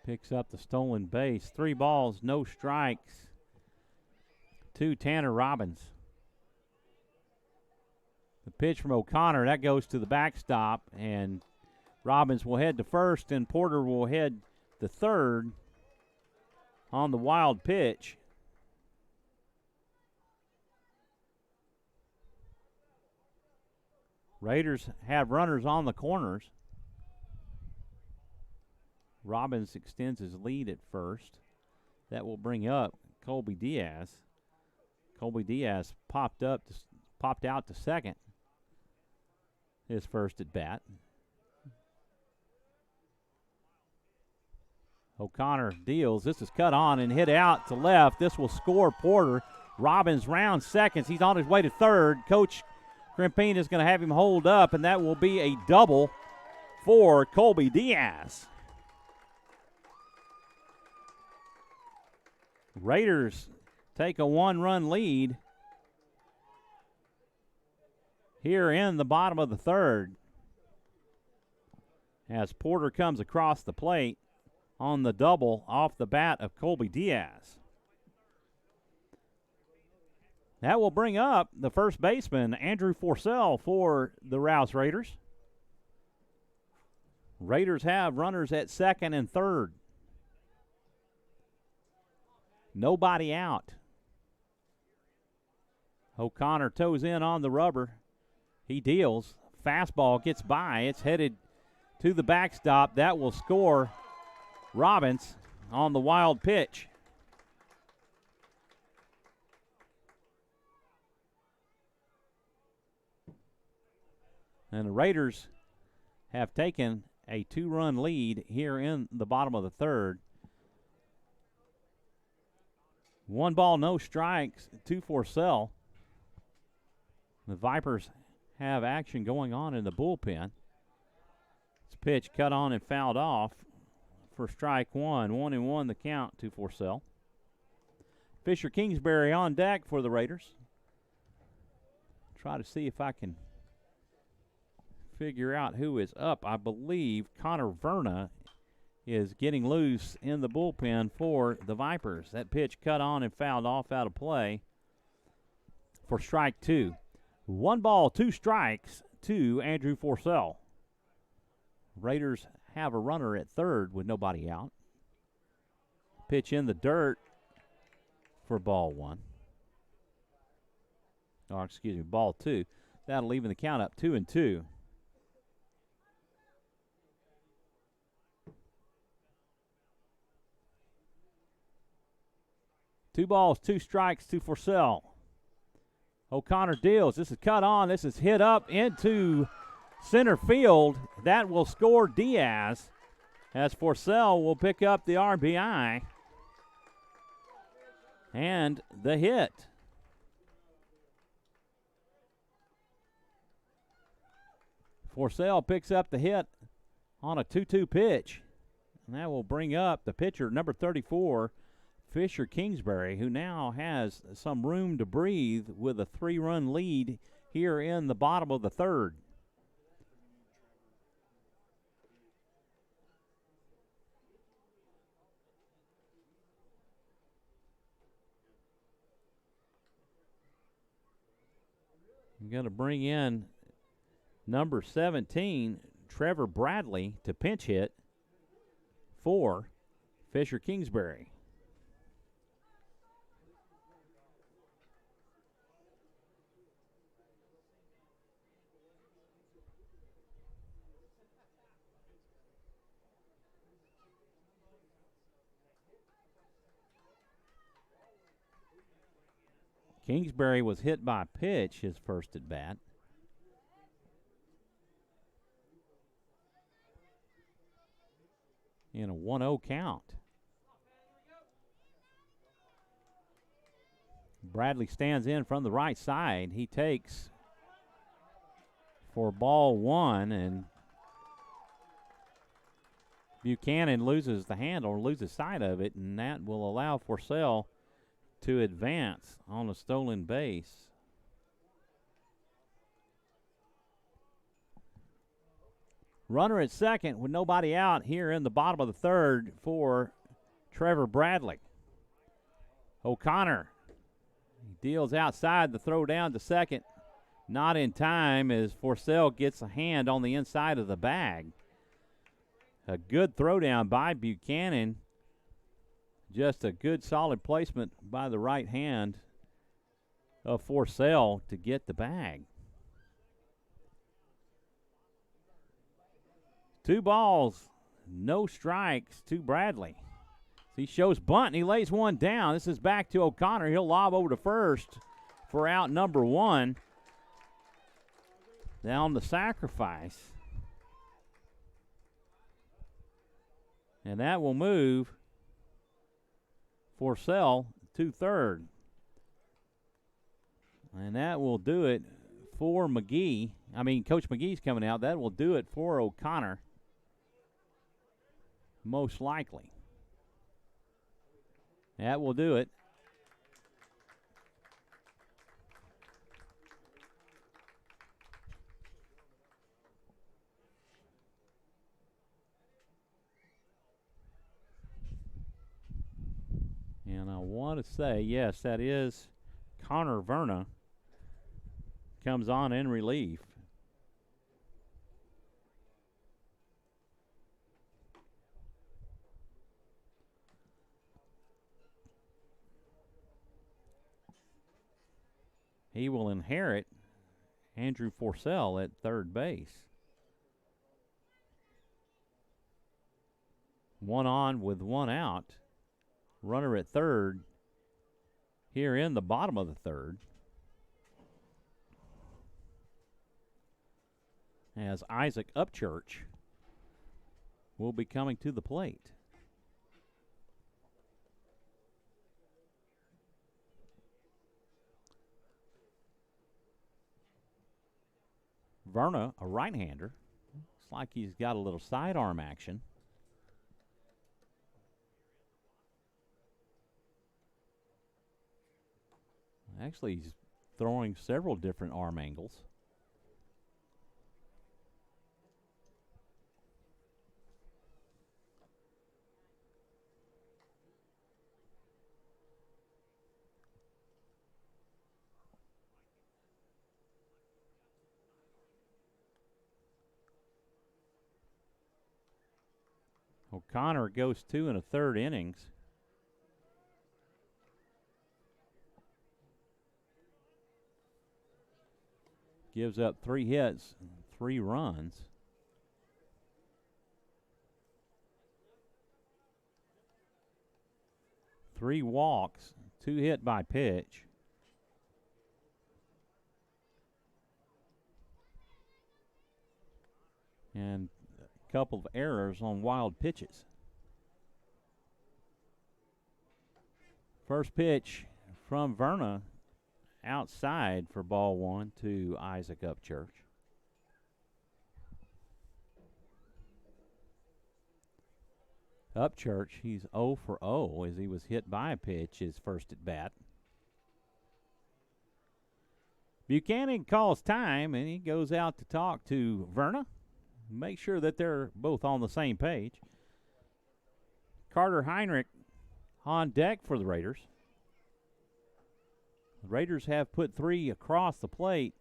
Picks up the stolen base. 3 balls, no strikes to Tanner Robbins. The pitch from O'Connor, that goes to the backstop, and Robbins will head to first, and Porter will head to third on the wild pitch. Raiders have runners on the corners. Robbins extends his lead at first. That will bring up Colby Diaz. Colby Diaz popped out to second. His first at bat. O'Connor deals. This is cut on and hit out to left. This will score Porter. Robbins rounds seconds. He's on his way to third. Coach Crimpine is going to have him hold up, and that will be a double for Colby Diaz. Raiders take a 1-run lead here in the bottom of the third as Porter comes across the plate on the double off the bat of Colby Diaz. That will bring up the first baseman, Andrew Forcell, for the Rouse Raiders. Raiders have runners at second and third. Nobody out. O'Connor toes in on the rubber. He deals. Fastball gets by. It's headed to the backstop. That will score Robbins on the wild pitch. And the Raiders have taken a 2-run lead here in the bottom of the third. 1 ball, no strikes, 2 for Forcell. The Vipers have action going on in the bullpen. This pitch cut on and fouled off for strike one. 1-1 the count to Forcell. Fisher Kingsbury on deck for the Raiders. Try to see if I can figure out who is up. I believe Connor Verna is getting loose in the bullpen for the Vipers. That pitch cut on and fouled off out of play for strike 2. 1 ball, 2 strikes to Andrew Forsell. Raiders have a runner at third with nobody out. Pitch in the dirt for ball 1. Or, excuse me, ball 2. That'll even the count up 2-2. Two balls, 2 strikes to Forsell. O'Connor deals. This is cut on. This is hit up into center field. That will score Diaz, as Forsell will pick up the RBI and the hit. Forsell picks up the hit on a 2-2 pitch, and that will bring up the pitcher, number 34, Fisher Kingsbury, who now has some room to breathe with a 3-run lead here in the bottom of the third. I'm going to bring in number 17, Trevor Bradley, to pinch hit for Fisher Kingsbury. Kingsbury was hit by a pitch his first at bat. In a 1-0 count. Bradley stands in from the right side. He takes for ball 1, and Buchanan loses the handle, loses sight of it, and that will allow Forsell to advance on a stolen base. Runner at second with nobody out here in the bottom of the third for Trevor Bradley. O'Connor deals outside, the throw down to second. Not in time as Forsell gets a hand on the inside of the bag. A good throw down by Buchanan. Just a good solid placement by the right hand of Forsell to get the bag. 2 balls, no strikes to Bradley. He shows bunt and he lays one down. This is back to O'Connor. He'll lob over to first for out number 1. Down the sacrifice. And that will move Forsell to third. And that will do it for McGee. Coach McGee's coming out. That will do it for O'Connor. Most likely. That will do it. And I want to say, yes, that is Connor Verna comes on in relief. He will inherit Andrew Forsell at third base. 1 on with 1 out. Runner at third here in the bottom of the third. As Isaac Upchurch will be coming to the plate. Verna, a right-hander. Looks like he's got a little sidearm action. Actually, he's throwing several different arm angles. O'Connor goes 2 1/3 innings. Gives up 3 hits, 3 runs. Three walks, 2 hit by pitch. And a couple of errors on wild pitches. First pitch from Verna outside for ball 1 to Isaac Upchurch. Upchurch, he's 0 for 0 as he was hit by a pitch his first at bat. Buchanan calls time, and he goes out to talk to Verna. Make sure that they're both on the same page. Carter Heinrich on deck for the Raiders. The Raiders have put 3 across the plate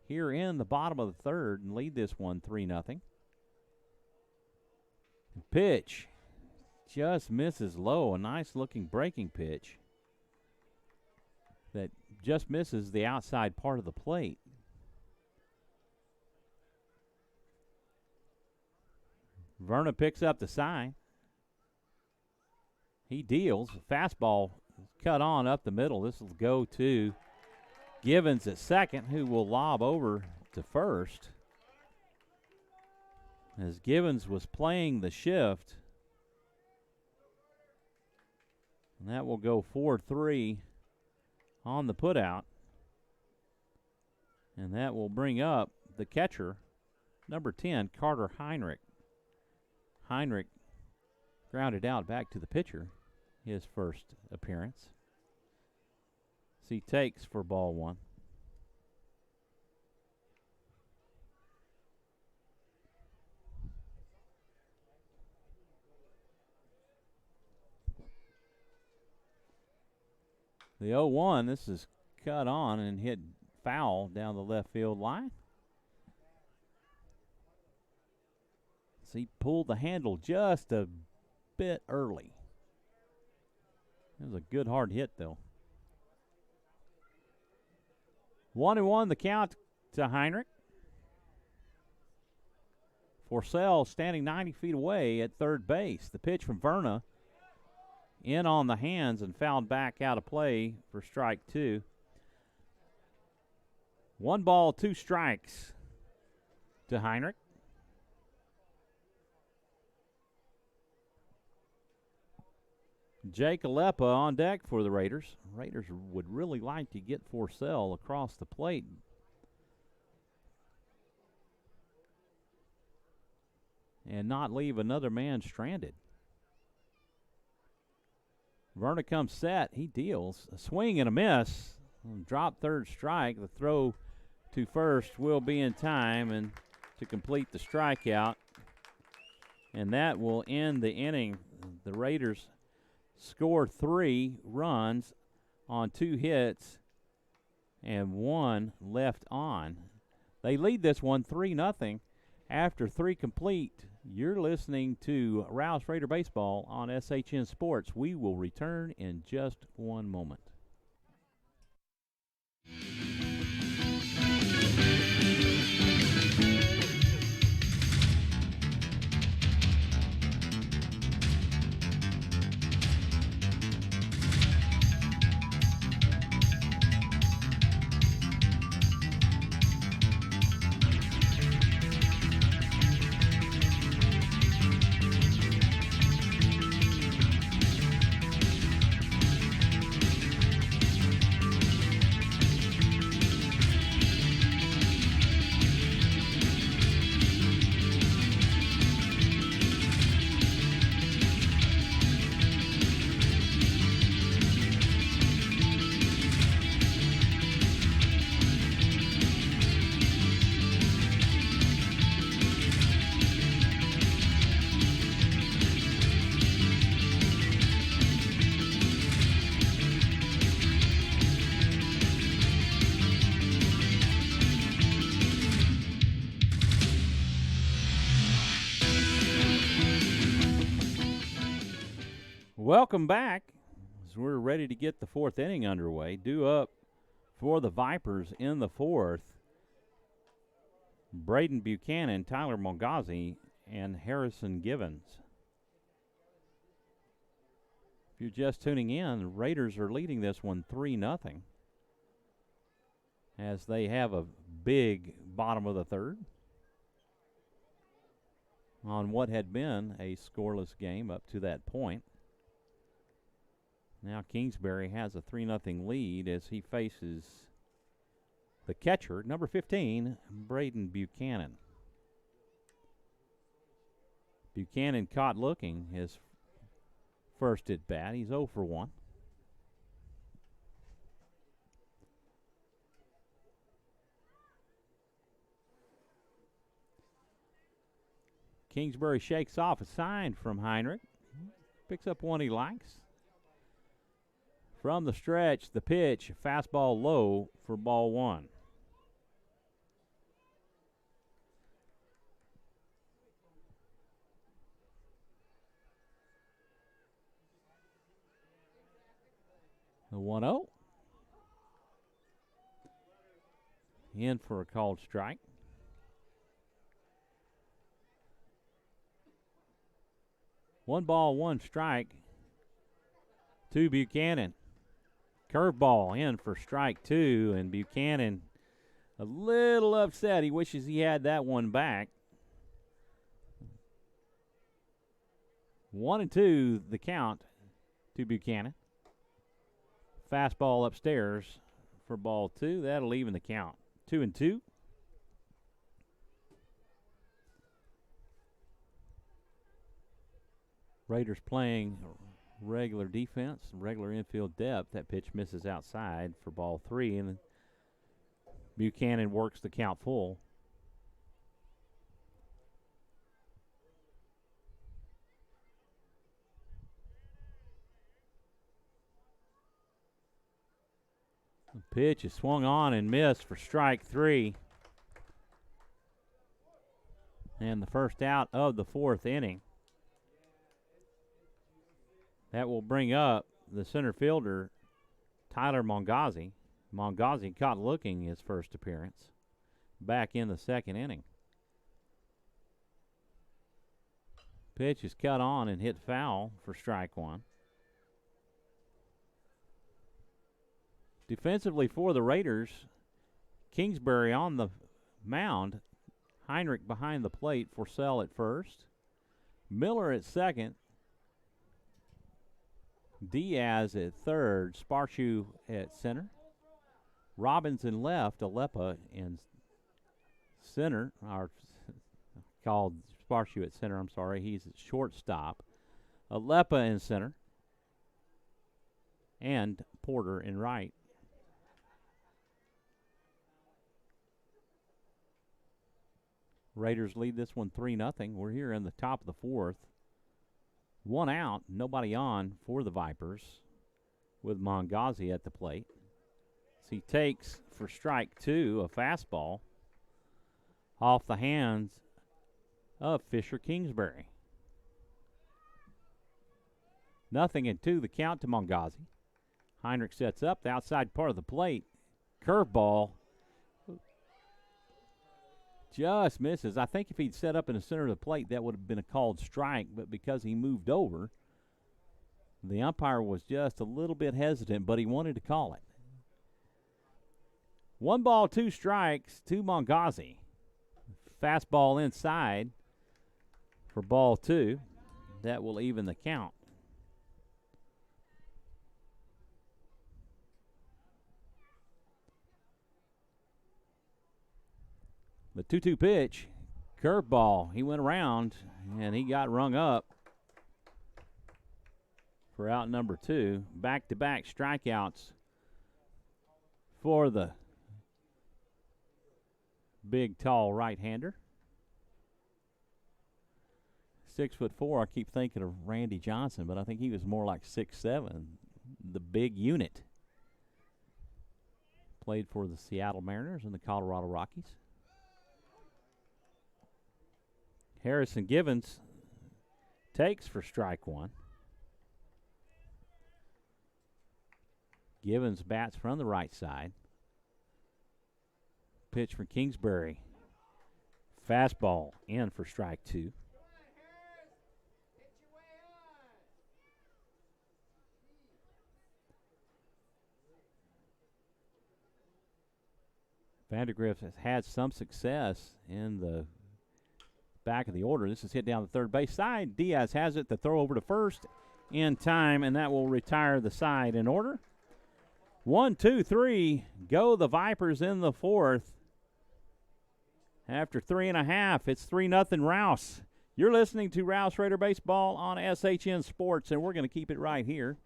here in the bottom of the third and lead this one 3-0. Pitch just misses low. A nice looking breaking pitch that just misses the outside part of the plate. Verna picks up the sign. He deals. Fastball cut on up the middle. This will go to Givens at second, who will lob over to first. As Givens was playing the shift. And that will go 4-3 on the putout. And that will bring up the catcher, number 10, Carter Heinrich. Heinrich grounded out back to the pitcher, his first appearance. So he takes for ball 1. The 0-1, this is cut on and hit foul down the left field line. So he pulled the handle just a bit early. It was a good hard hit, though. 1-1 the count to Heinrich. Forsell standing 90 feet away at third base. The pitch from Verna in on the hands and fouled back out of play for strike 2. 1 ball, 2 strikes to Heinrich. Jake Alepa on deck for the Raiders. Raiders would really like to get Forsell across the plate. And not leave another man stranded. Verna comes set. He deals. A swing and a miss. Drop third strike. The throw to first will be in time and to complete the strikeout. And that will end the inning. The Raiders score 3 runs on 2 hits and 1 left on. They lead this one 3-0 after 3 complete. You're listening to Rouse Raider Baseball on SHN Sports. We will return in just one moment. Welcome back as we're ready to get the fourth inning underway. Due up for the Vipers in the fourth, Braden Buchanan, Tyler Mongazi, and Harrison Givens. If you're just tuning in, the Raiders are leading this one 3-0 as they have a big bottom of the third on what had been a scoreless game up to that point. Now Kingsbury has a 3-0 lead as he faces the catcher, number 15, Braden Buchanan. Buchanan caught looking his first at bat. He's 0 for 1. Kingsbury shakes off a sign from Heinrich. Picks up one he likes. From the stretch, the pitch, fastball low for ball 1. The 1-0. In for a called strike. One ball, one strike to Buchanan. Curveball in for strike 2, and Buchanan a little upset. He wishes he had that one back. 1-2 the count to Buchanan. Fastball upstairs for ball 2. That'll even the count. 2-2. Raiders playing regular defense, regular infield depth. That pitch misses outside for ball 3, and Buchanan works the count full. The pitch is swung on and missed for strike 3. And the first out of the fourth inning. That will bring up the center fielder, Tyler Mongazi. Mongazi caught looking his first appearance back in the second inning. Pitch is cut on and hit foul for strike 1. Defensively for the Raiders, Kingsbury on the mound. Heinrich behind the plate, Forsell at first. Miller at second. Diaz at third, Sparshu at center. Robbins in left, Alepa in center, or called Sparshu at center, I'm sorry. He's at shortstop. Alepa in center. And Porter in right. Raiders lead this one 3-0. We're here in the top of the fourth. One out, nobody on for the Vipers with Mongazi at the plate. So he takes for strike 2 a fastball off the hands of Fisher Kingsbury. 0-2 the count to Mongazi. Heinrich sets up the outside part of the plate. Curveball just misses. I think if he'd set up in the center of the plate, that would have been a called strike, but because he moved over, the umpire was just a little bit hesitant, but he wanted to call it. 1 ball, 2 strikes to Mongazi. Fastball inside for ball 2. That will even the count. The 2-2 pitch, curveball. He went around, and he got rung up for out number 2. Back-to-back strikeouts for the big, tall right-hander. 6'4". I keep thinking of Randy Johnson, but I think he was more like 6'7", the big unit. Played for the Seattle Mariners and the Colorado Rockies. Harrison Givens takes for strike 1. Givens bats from the right side. Pitch for Kingsbury. Fastball in for strike 2. Vandegrift has had some success in the back of the order. This is hit down the third base side. Diaz has it. The throw over to first in time, and that will retire the side in order. 1, 2, 3. Go the Vipers in the fourth. After 3.5, it's 3-0 Rouse. You're listening to Rouse Raider Baseball on SHN Sports, and we're going to keep it right here.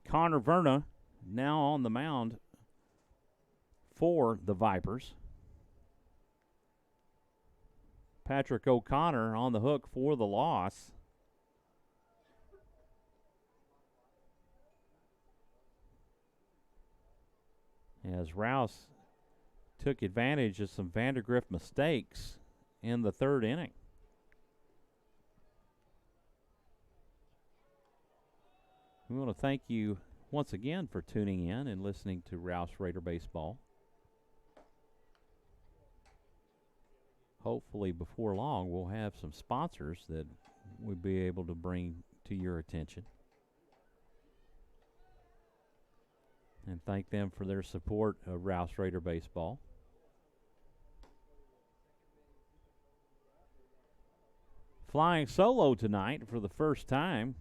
Connor Verna now on the mound for the Vipers. Patrick O'Connor on the hook for the loss. As Rouse took advantage of some Vandegrift mistakes in the third inning. We want to thank you once again for tuning in and listening to Rouse Raider Baseball. Hopefully before long we'll have some sponsors that we'll be able to bring to your attention. And thank them for their support of Rouse Raider Baseball. Flying solo tonight for the first time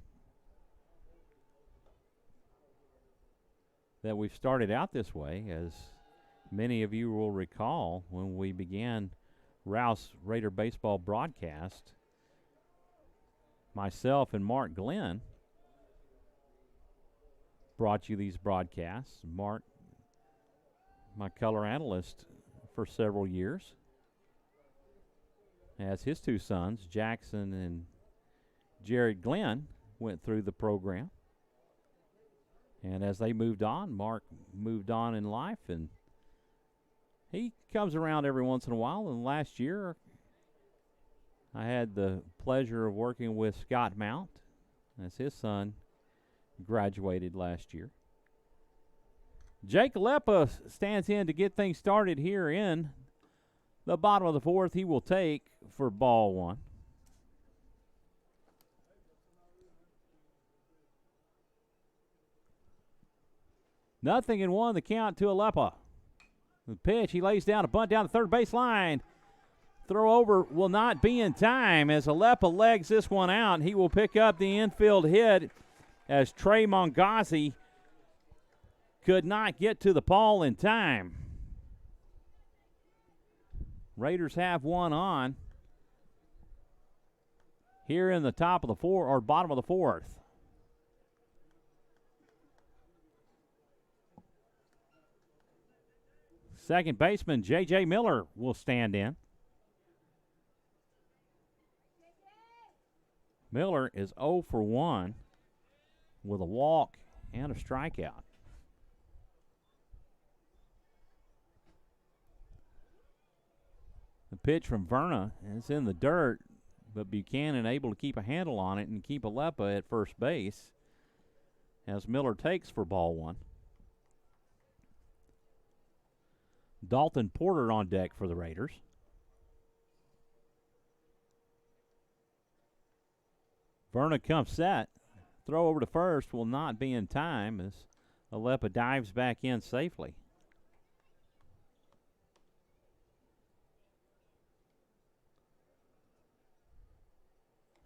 that we've started out this way, as many of you will recall when we began Rouse Raider Baseball broadcast. Myself and Mark Glenn brought you these broadcasts. Mark, my color analyst for several years, as his two sons, Jackson and Jared Glenn, went through the program. And as they moved on, Mark moved on in life, and he comes around every once in a while. And last year, I had the pleasure of working with Scott Mount, as his son graduated last year. Jake Leppa stands in to get things started here in the bottom of the fourth. He will take for ball one. Nothing in one, the count to Leppa. The pitch, he lays down a bunt down the third base line. Throw over will not be in time as Leppa legs this one out. He will pick up the infield hit as Trey Mongazi could not get to the ball in time. Raiders have one on here in the top of the fourth, or bottom of the fourth. Second baseman J.J. Miller will stand in. Miller is 0 for 1 with a walk and a strikeout. The pitch from Verna is in the dirt, but Buchanan able to keep a handle on it and keep Leppa at first base as Miller takes for ball one. Dalton Porter on deck for the Raiders. Verna comes set. Throw over to first will not be in time as Leppa dives back in safely.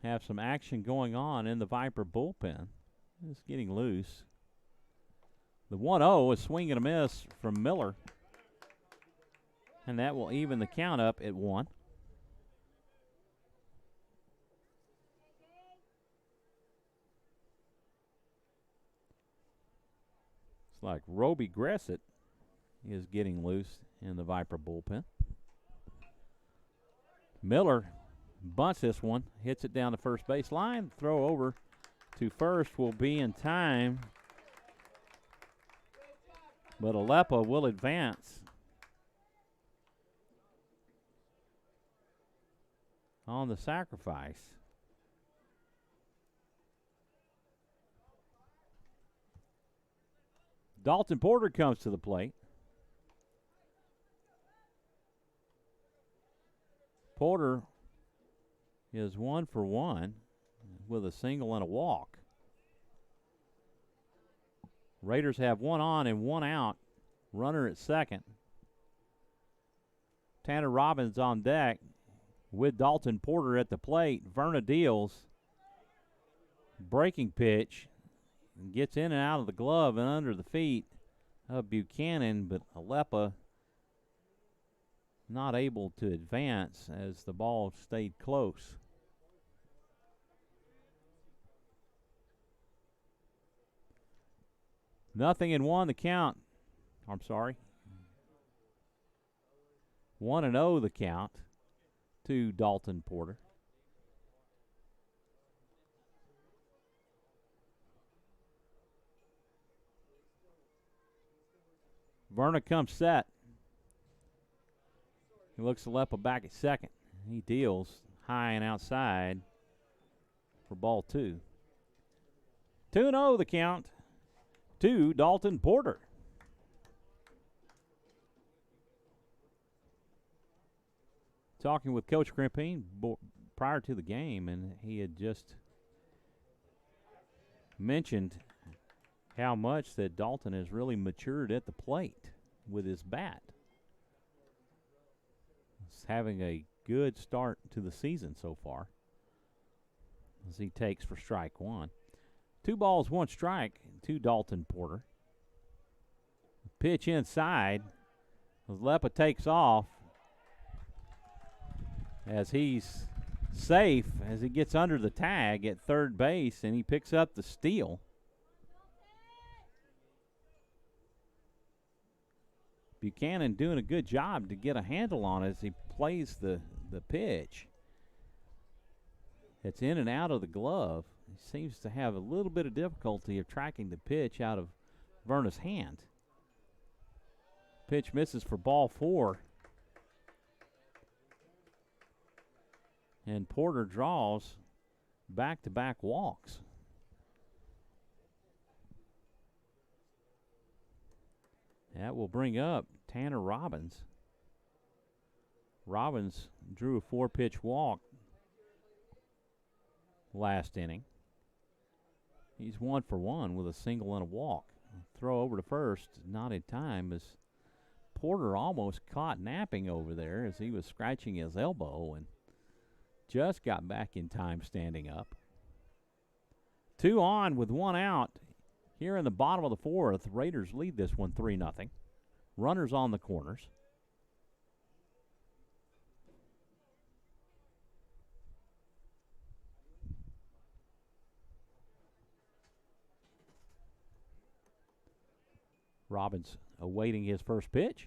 Have some action going on in the Viper bullpen. It's getting loose. The 1-0 is swing and a miss from Miller. And that will even the count up at 1. It's like Roby Gressett is getting loose in the Viper bullpen. Miller bunts this one, hits it down the first base line. Throw over to first will be in time, but Leppa will advance on the sacrifice. Dalton Porter comes to the plate. Porter is 1 for 1 with a single and a walk. Raiders have 1 on and 1 out. Runner at second. Tanner Robbins on deck with Dalton Porter at the plate. Verna deals. Breaking pitch. Gets in and out of the glove and under the feet of Buchanan, but Alepa not able to advance as the ball stayed close. Nothing in 1 the count. I'm sorry. 1-0 the count to Dalton Porter. Verna comes set. He looks Alepa back at second. He deals high and outside for ball 2. 2-0 the count to Dalton Porter. Talking with Coach Crimpine prior to the game, and he had just mentioned how much that Dalton has really matured at the plate with his bat. He's having a good start to the season so far as he takes for strike 1. 2 balls, 1 strike to Dalton Porter. Pitch inside. Alepa takes off as he's safe as he gets under the tag at third base, and he picks up the steal. Buchanan doing a good job to get a handle on it as he plays the pitch. It's in and out of the glove. He seems to have a little bit of difficulty of tracking the pitch out of Verna's hand. Pitch misses for ball 4. And Porter draws back-to-back walks. That will bring up Tanner Robbins. Robbins drew a 4-pitch walk last inning. He's 1 for 1 with a single and a walk. Throw over to first, not in time, as Porter almost caught napping over there as he was scratching his elbow and just got back in time standing up. 2 on with 1 out. Here in the bottom of the 4th, Raiders lead this one 3-0. Runners on the corners. Robbins awaiting his first pitch.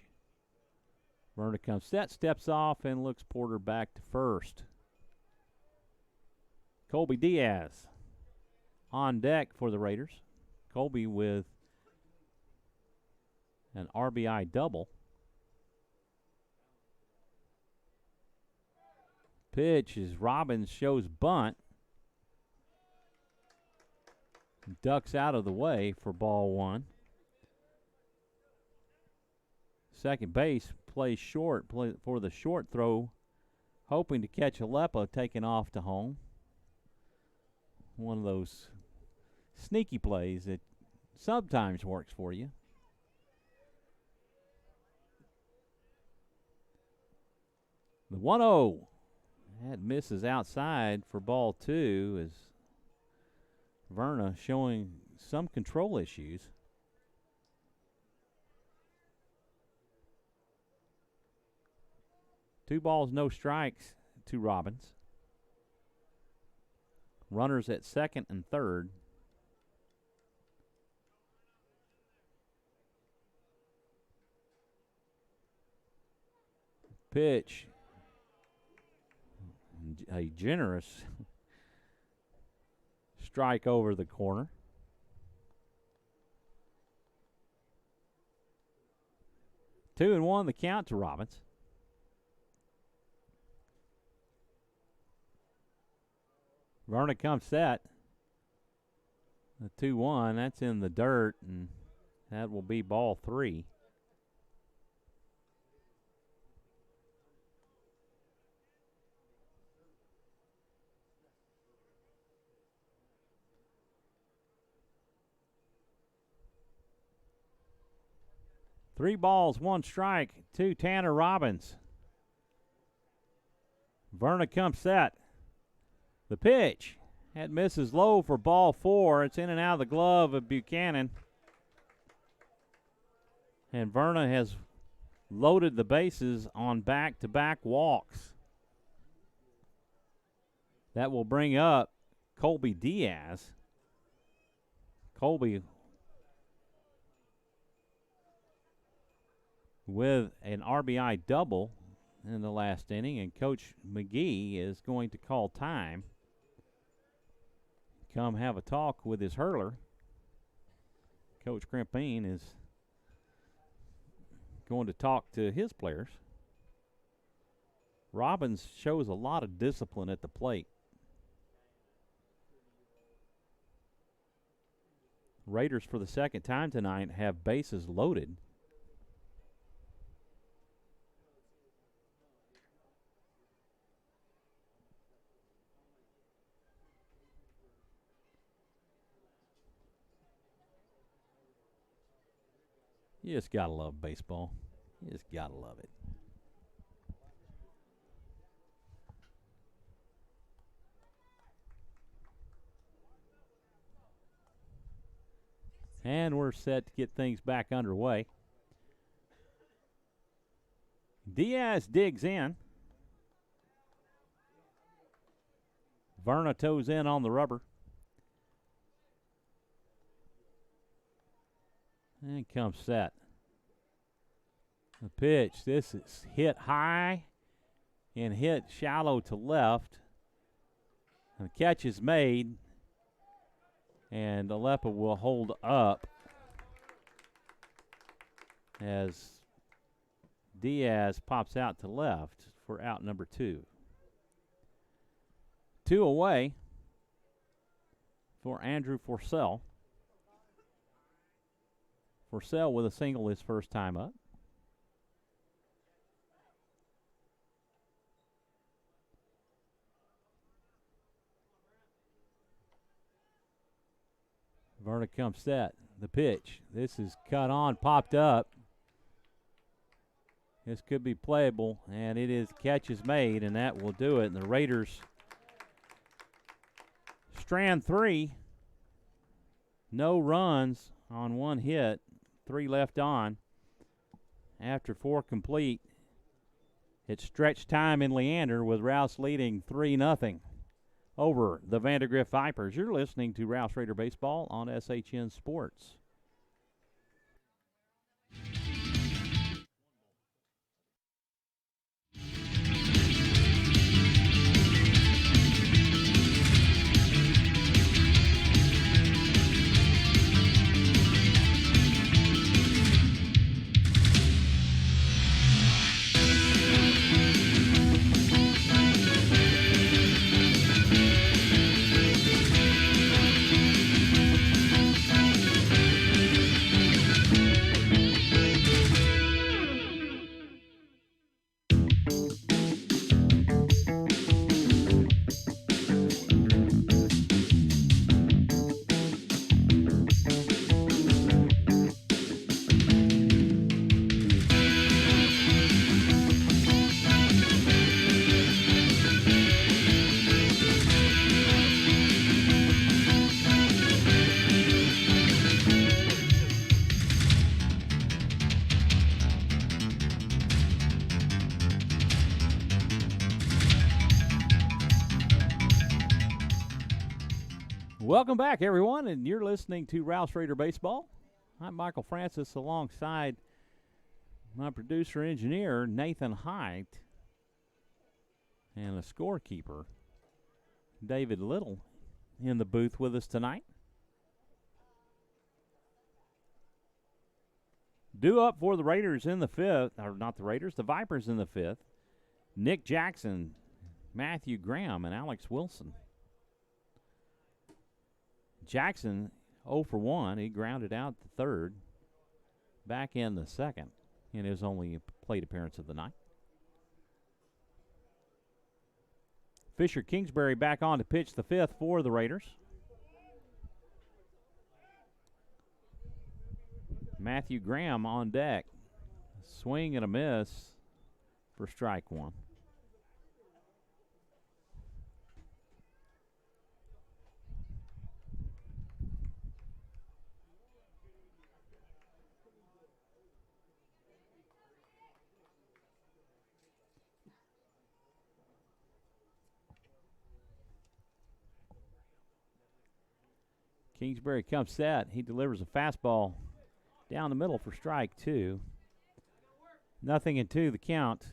Verna comes set, steps off, and looks Porter back to first. Colby Diaz on deck for the Raiders. Colby with an RBI double. Pitch is Robbins shows bunt. Ducks out of the way for ball 1. Second base plays short for the short throw, hoping to catch Alepa taking off to home. One of those sneaky plays that sometimes works for you. The 1-0. That misses outside for ball 2 as Verna showing some control issues. Two balls, no strikes to Robbins. Runners at second and third. Pitch. A generous strike over the corner. Two and one the count to Robbins. Verna comes set. The 2-1, that's in the dirt, and That will be ball 3. Three balls, one strike to Tanner Robbins. Verna comes set. The pitch. That misses low for ball 4. It's in and out of the glove of Buchanan. And Verna has loaded the bases on back-to-back walks. That will bring up Colby Diaz. Colby with an RBI double in the last inning, and Coach McGee is going to call time. Come have a talk with his hurler. Coach Crimpine is going to talk to his players. Robbins shows a lot of discipline at the plate. Raiders, for the second time tonight, have bases loaded. You just got to love baseball. You just got to love it. And we're set to get things back underway. Diaz digs in. Verna toes in on the rubber. And comes set. The pitch. This is hit high and hit shallow to left. And the catch is made. And Alepa will hold up as Diaz pops out to left for out number 2. 2 away for Andrew Forsell. Forsell with a single his first time up. Verna comes set. The pitch. This is cut on, popped up. This could be playable, and it is. Catch is made, and that will do it. And the Raiders strand 3. No runs on 1 hit. 3 left on. After 4 complete, it's stretch time in Leander with Rouse leading 3-0 over the Vandegrift Vipers. You're listening to Rouse Raider Baseball on SHN Sports. Welcome back, everyone, and you're listening to Rouse Raider Baseball. I'm Michael Francis alongside my producer-engineer, Nathan Height, and the scorekeeper, David Little, in the booth with us tonight. Due up for the Raiders in the 5th, or not the Raiders, the Vipers in the 5th, Nick Jackson, Matthew Graham, and Alex Wilson. Jackson 0 for 1. He grounded out the 3rd. back in the second in his only plate appearance of the night. Fisher Kingsbury back on to pitch the fifth for the Raiders. Matthew Graham on deck. Swing and a miss for strike one. Kingsbury comes set. He delivers a fastball down the middle for strike two. 0-2 the count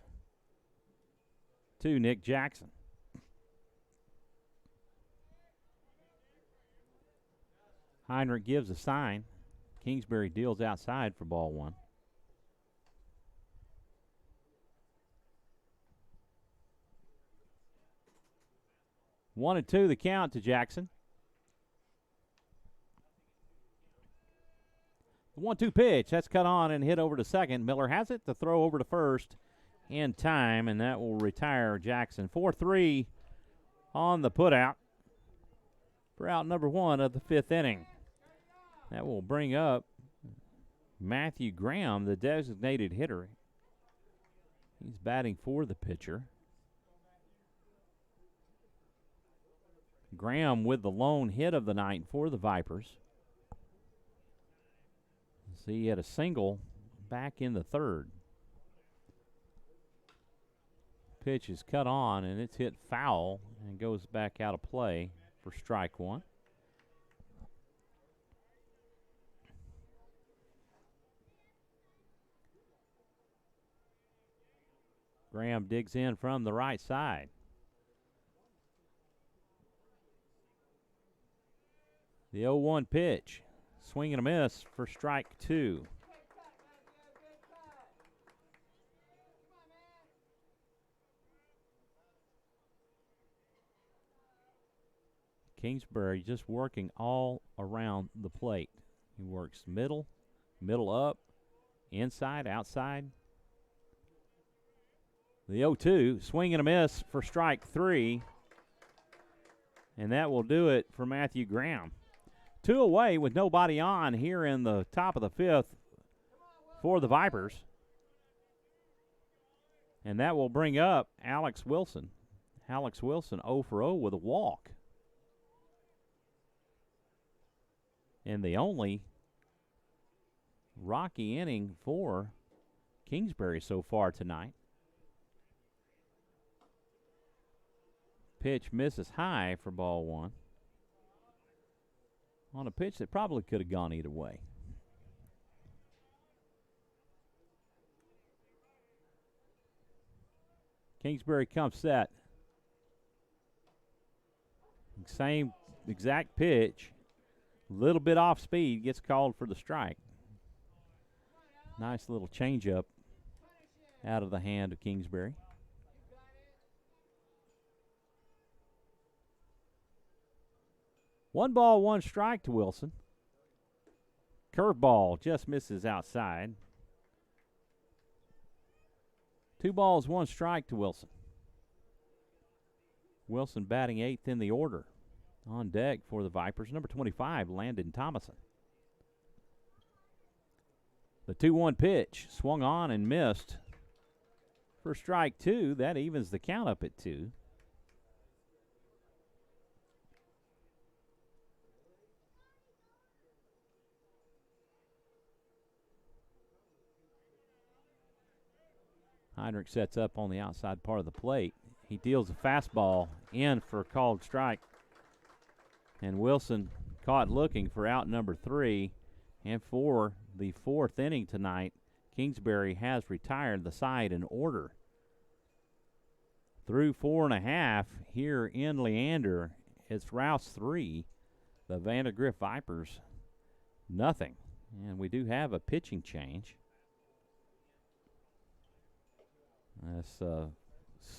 to Nick Jackson. Heinrich gives a sign. Kingsbury deals outside for ball one. One and two the count to Jackson. The 1-2 pitch, that's cut on and hit over to second. Miller has it to throw over to first in time, and that will retire Jackson. 4-3 on the putout for out number one of the fifth inning. That will bring up Matthew Graham, the designated hitter. He's batting for the pitcher. Graham with the lone hit of the night for the Vipers. See, he had a single back in the third. Pitch is cut on, and it's hit foul and goes back out of play for strike one. Graham digs in from the right side. The 0-1 pitch. Swing and a miss for strike two. Kingsbury just working all around the plate. He works middle, middle up, inside, outside. The 0-2, swing and a miss for strike three. And that will do it for Matthew Graham. Two away with nobody on here in the top of the fifth for the Vipers. And that will bring up Alex Wilson. Alex Wilson 0 for 0 with a walk. And the only rocky inning for Kingsbury so far tonight. Pitch misses high for ball one. On a pitch that probably could have gone either way. Kingsbury comes set. Same exact pitch. A little bit off speed, gets called for the strike. Nice little changeup out of the hand of Kingsbury. One ball, one strike to Wilson. Curveball just misses outside. 2 balls, 1 strike to Wilson. Wilson batting 8th in the order. On deck for the Vipers, number 25, Landon Thomason. The 2-1 pitch swung on and missed for strike two. That evens the count up at 2. Heinrich sets up on the outside part of the plate. He deals a fastball in for a called strike. And Wilson caught looking for out number 3. And for the 4th inning tonight, Kingsbury has retired the side in order. Through 4.5 here in Leander, it's Rouse 3, the Vandegrift Vipers nothing. And we do have a pitching change. That's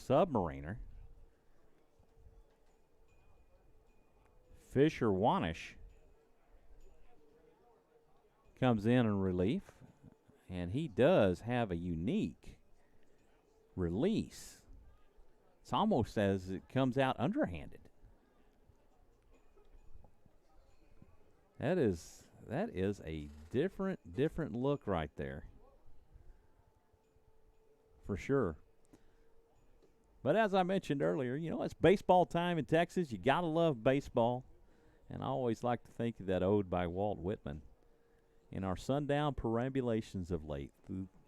Submariner. Fisher Wanish comes in relief. And he does have a unique release. It's almost as it comes out underhanded. That is a different look right there. For sure. But as I mentioned earlier, it's baseball time in Texas. You got to love baseball. And I always like to think of that ode by Walt Whitman. In our sundown perambulations of late,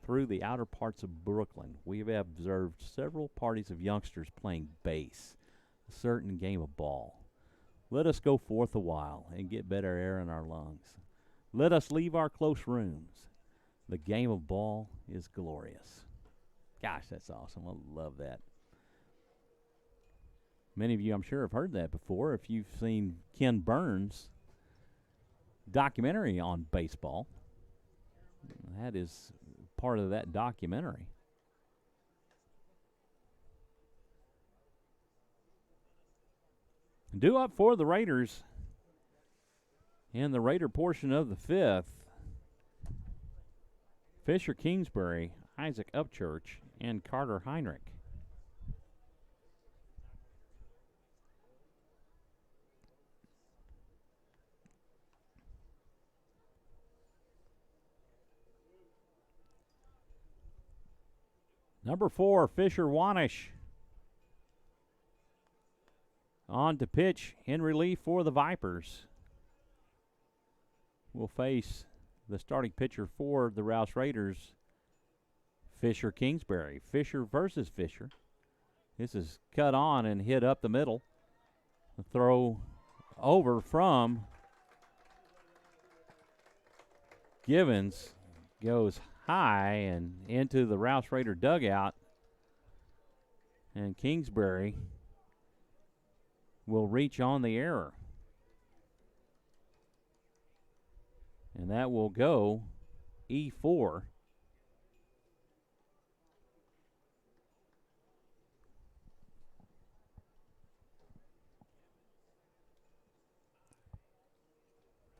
through the outer parts of Brooklyn, we have observed several parties of youngsters playing base, a certain game of ball. Let us go forth a while and get better air in our lungs. Let us leave our close rooms. The game of ball is glorious. Gosh, that's awesome. I love that. Many of you, I'm sure, have heard that before. If you've seen Ken Burns' documentary on baseball, that is part of that documentary. Due up for the Raiders in the Raider portion of the fifth, Fisher Kingsbury, Isaac Upchurch, and Carter Heinrich. Number 4, Fisher Wanish. On to pitch in relief for the Vipers. Will face the starting pitcher for the Rouse Raiders, Fisher Kingsbury. Fisher versus Fisher. This is cut on and hit up the middle. The throw over from Givens goes high and into the Rouse Raider dugout. And Kingsbury will reach on the error. And that will go E4.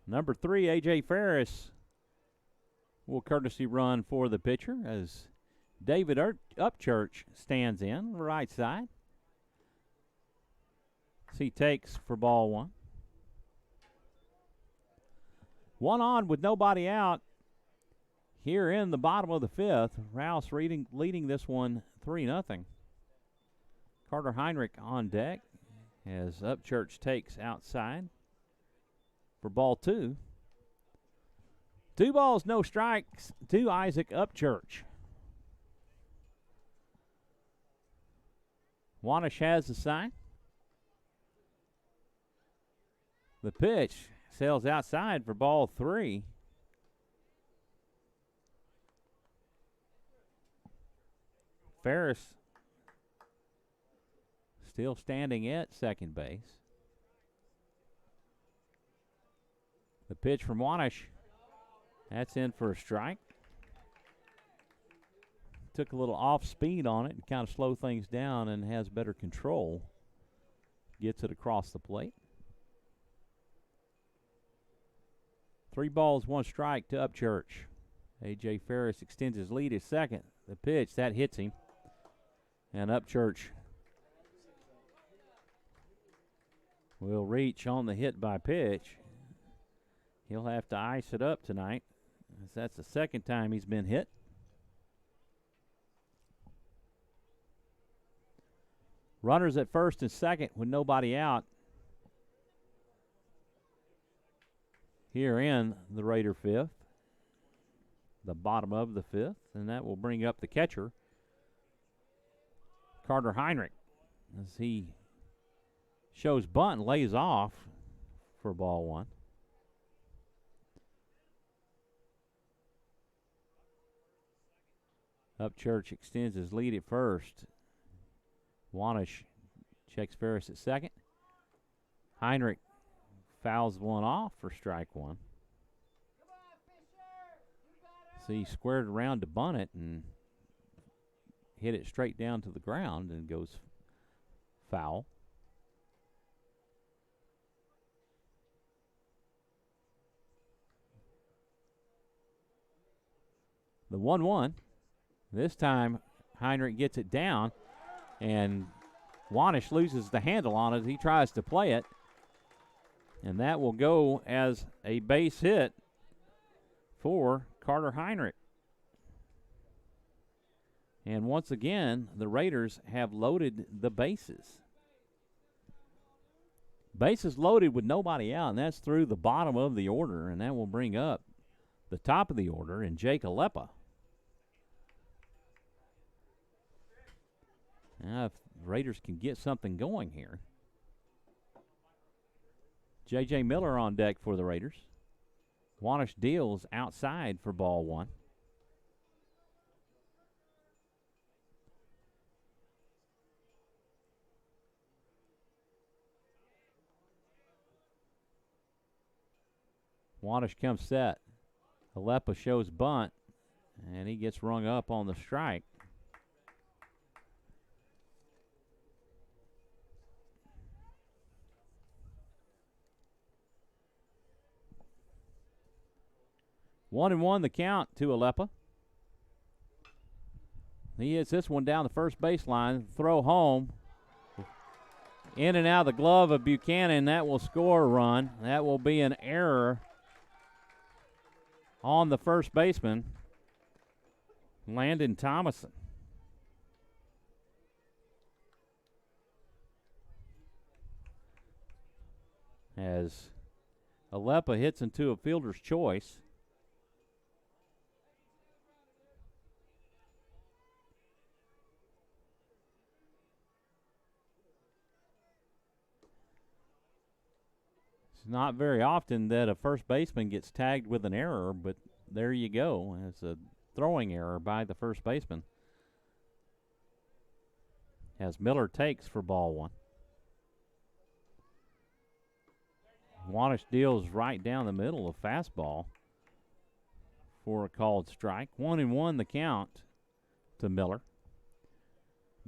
Number 3, A.J. Ferris will courtesy run for the pitcher as David Upchurch stands in the right side. He takes for ball 1. 1 on with nobody out here in the bottom of the fifth. Rouse leading this one 3-0. Carter Heinrich on deck as Upchurch takes outside for ball 2. 2 balls, no strikes to Isaac Upchurch. Wanish has the sign. The pitch sails outside for ball 3. Ferris still standing at second base. The pitch from Wanish. That's in for a strike. Took a little off speed on it and kind of slow things down and has better control. Gets it across the plate. 3 balls, 1 strike to Upchurch. A.J. Ferris extends his lead at second. The pitch, that hits him. And Upchurch will reach on the hit by pitch. He'll have to ice it up tonight, as that's the second time he's been hit. Runners at first and second with nobody out here in the Raider fifth, the bottom of the fifth, and that will bring up the catcher, Carter Heinrich, as he shows bunt and lays off for ball 1. Upchurch extends his lead at first. Wanish checks Ferris at second. Heinrich fouls one off for strike 1. So he squared around to bunt it and hit it straight down to the ground and goes foul. The 1-1. This time, Heinrich gets it down, and Wanish loses the handle on it. He tries to play it, and that will go as a base hit for Carter Heinrich. And once again, the Raiders have loaded the bases. Bases loaded with nobody out, and that's through the bottom of the order, and that will bring up the top of the order and Jake Alepa. Now, if the Raiders can get something going here. J.J. Miller on deck for the Raiders. Wanish deals outside for ball one. Wanish comes set. Alepa shows bunt, and he gets rung up on the strike. 1-1 the count to Alepa. He hits this one down the first baseline. Throw home. In and out of the glove of Buchanan. That will score a run. That will be an error on the first baseman, Landon Thomason. As Alepa hits into a fielder's choice. It's not very often that a first baseman gets tagged with an error, but there you go. It's a throwing error by the first baseman. As Miller takes for ball one. Wanish deals right down the middle of fastball for a called strike. 1-1 the count to Miller.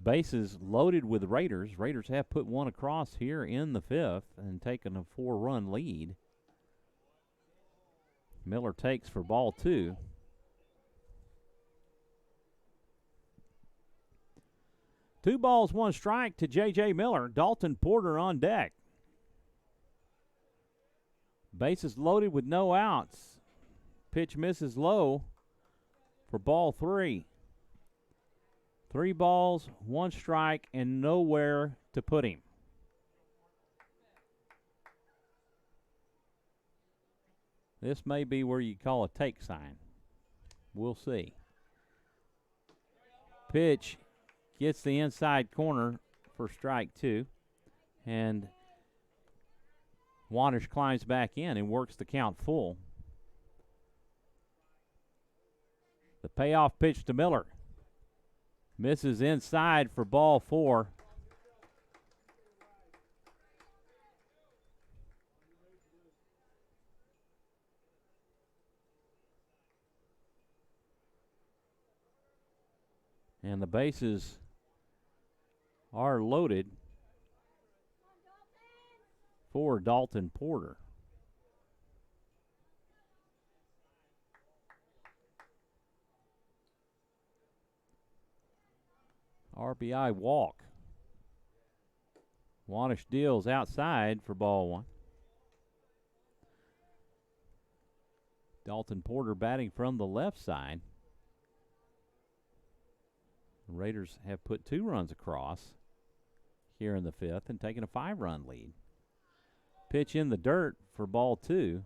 Bases loaded with Raiders. Raiders have put one across here in the fifth and taken a 4-run lead. Miller takes for ball two. Two balls, one strike to J.J. Miller. Dalton Porter on deck. Bases loaded with no outs. Pitch misses low for ball three. 3 balls, 1 strike, and nowhere to put him. This may be where you call a take sign. We'll see. Pitch gets the inside corner for strike 2. And Wanish climbs back in and works the count full. The payoff pitch to Miller. Misses inside for ball 4. And the bases are loaded for Dalton Porter. RBI walk. Wanish deals outside for ball 1. Dalton Porter batting from the left side. The Raiders have put 2 runs across here in the 5th and taken a 5-run lead. Pitch in the dirt for ball 2.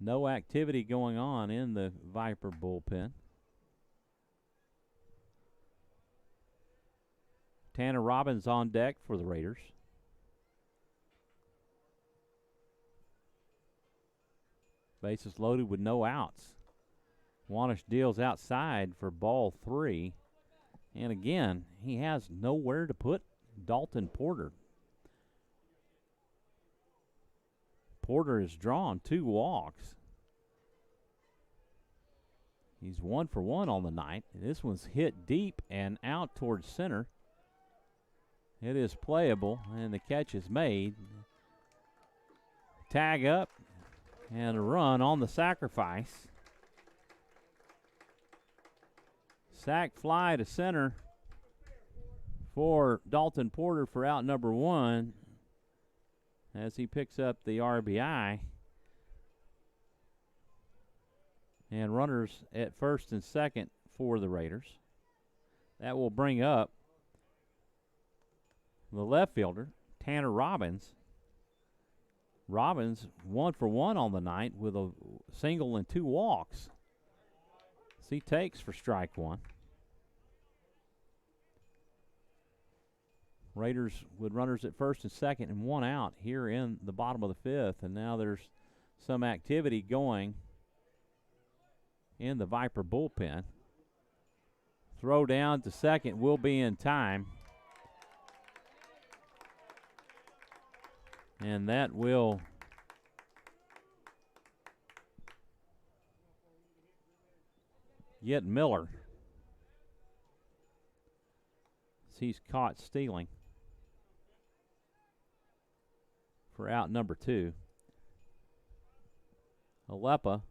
No activity going on in the Viper bullpen. Tanner Robbins on deck for the Raiders. Bases loaded with no outs. Wanish deals outside for ball 3. And again, he has nowhere to put Dalton Porter. Porter has drawn 2 walks. He's 1 for 1 on the night. This one's hit deep and out towards center. It is playable, and the catch is made. tag up and a run on the sacrifice. Sack fly to center for Dalton Porter for out number 1 as he picks up the RBI. And runners at first and second for the Raiders. That will bring up the left fielder, Tanner Robbins. Robbins 1 for 1 on the night with a single and 2 walks. So he takes for strike 1. Raiders with runners at first and second and 1 out here in the bottom of the 5th. And now there's some activity going in the Viper bullpen. Throw down to second will be in time. And that will get Miller. He's caught stealing for out number 2. Alepa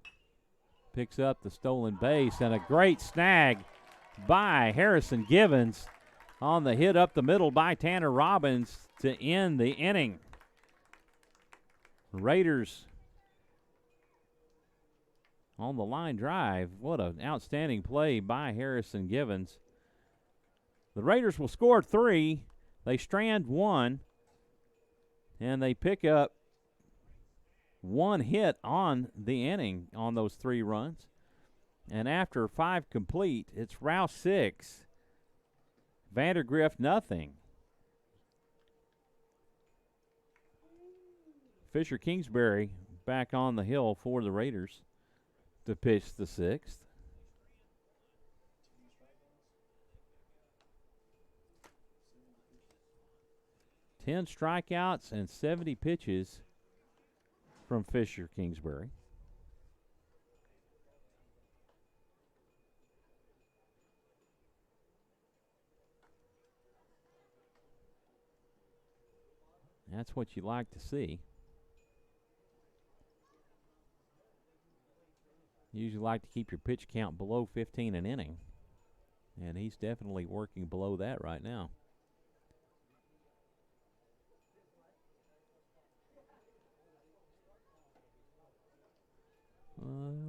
picks up the stolen base, and a great snag by Harrison Givens on the hit up the middle by Tanner Robbins to end the inning. Raiders on the line drive. What an outstanding play by Harrison Givens. The Raiders will score 3. They strand 1, and they pick up 1 hit on the inning on those 3 runs. And after 5 complete, it's Rouse 6, Vandegrift nothing. Fisher Kingsbury back on the hill for the Raiders to pitch the 6th. Ten strikeouts and 70 pitches from Fisher Kingsbury. That's what you like to see. You usually like to keep your pitch count below 15 an inning, and he's definitely working below that right now.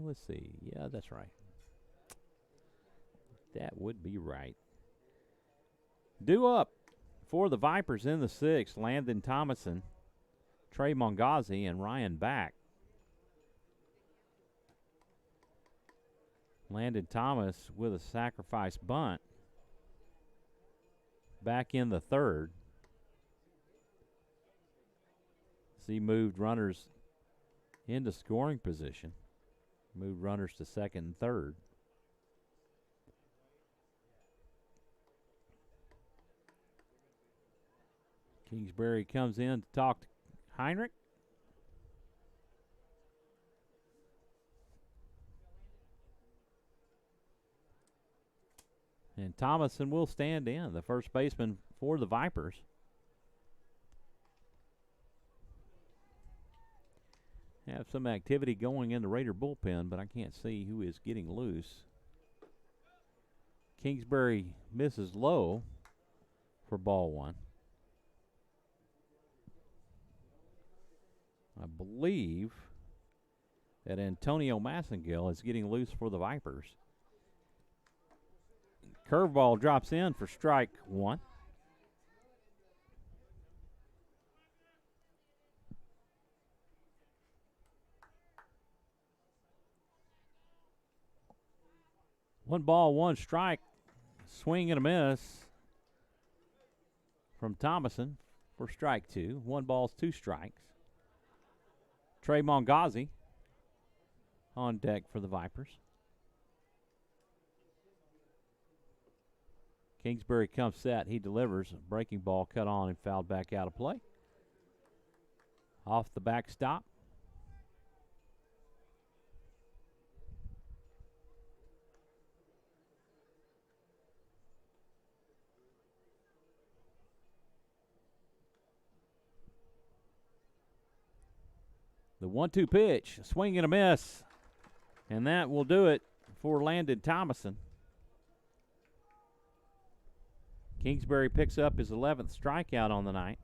Let's see. Yeah, that's right. That would be right. Due up for the Vipers in the 6th, Landon Thomason, Trey Mongazi, and Ryan Back. Landon Thomas with a sacrifice bunt. Back in the 3rd. As he moved runners into scoring position. Moved runners to 2nd and 3rd. Kingsbury comes in to talk to Heinrich. And Thomason will stand in, the first baseman for the Vipers. Have some activity going in the Raider bullpen, but I can't see who is getting loose. Kingsbury misses low for ball 1. I believe that Antonio Massengill is getting loose for the Vipers. Curveball drops in for strike 1. One ball, one strike. Swing and a miss from Thomason for strike 2. 1 ball, 2 strikes. Trey Mongazi on deck for the Vipers. Kingsbury comes set. He delivers. A breaking ball cut on and fouled back out of play. Off the backstop. 1-2 pitch, swing and a miss. And that will do it for Landon Thomason. Kingsbury picks up his 11th strikeout on the night.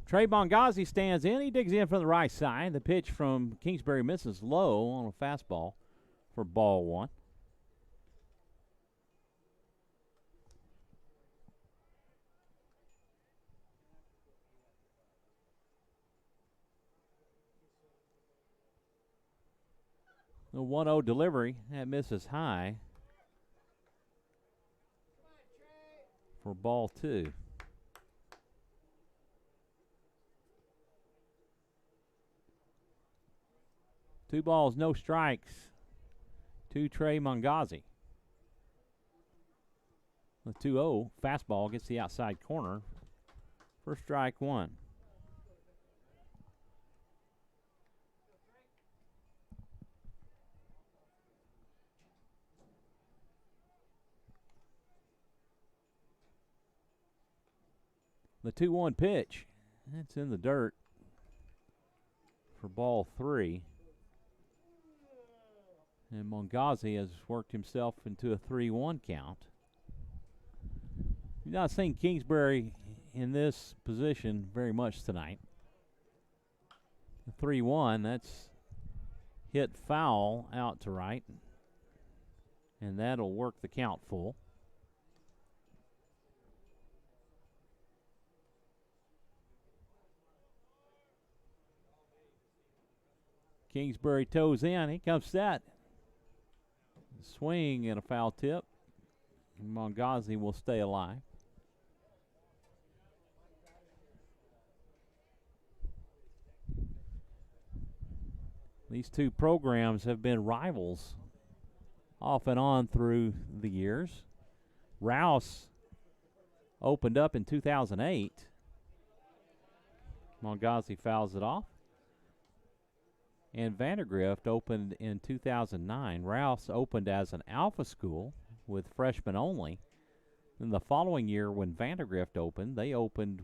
Trey Bongazi stands in. He digs in from the right side. The pitch from Kingsbury misses low on a fastball for ball one. The 1-0 delivery, that misses high for ball two. Two balls, no strikes to Trey Bongazi. The 2-0 fastball gets the outside corner for strike one. The 2-1 pitch, it's in the dirt for ball three. And Bongazi has worked himself into a 3-1 count. You're not seeing Kingsbury in this position very much tonight. The 3-1, that's hit foul out to right. And that'll work the count full. Kingsbury toes in. He comes set. Swing and a foul tip. Bongazi will stay alive. These two programs have been rivals off and on through the years. Rouse opened up in 2008. Bongazi fouls it off. And Vandegrift opened in 2009. Rouse opened as an alpha school with freshmen only. Then the following year when Vandegrift opened, they opened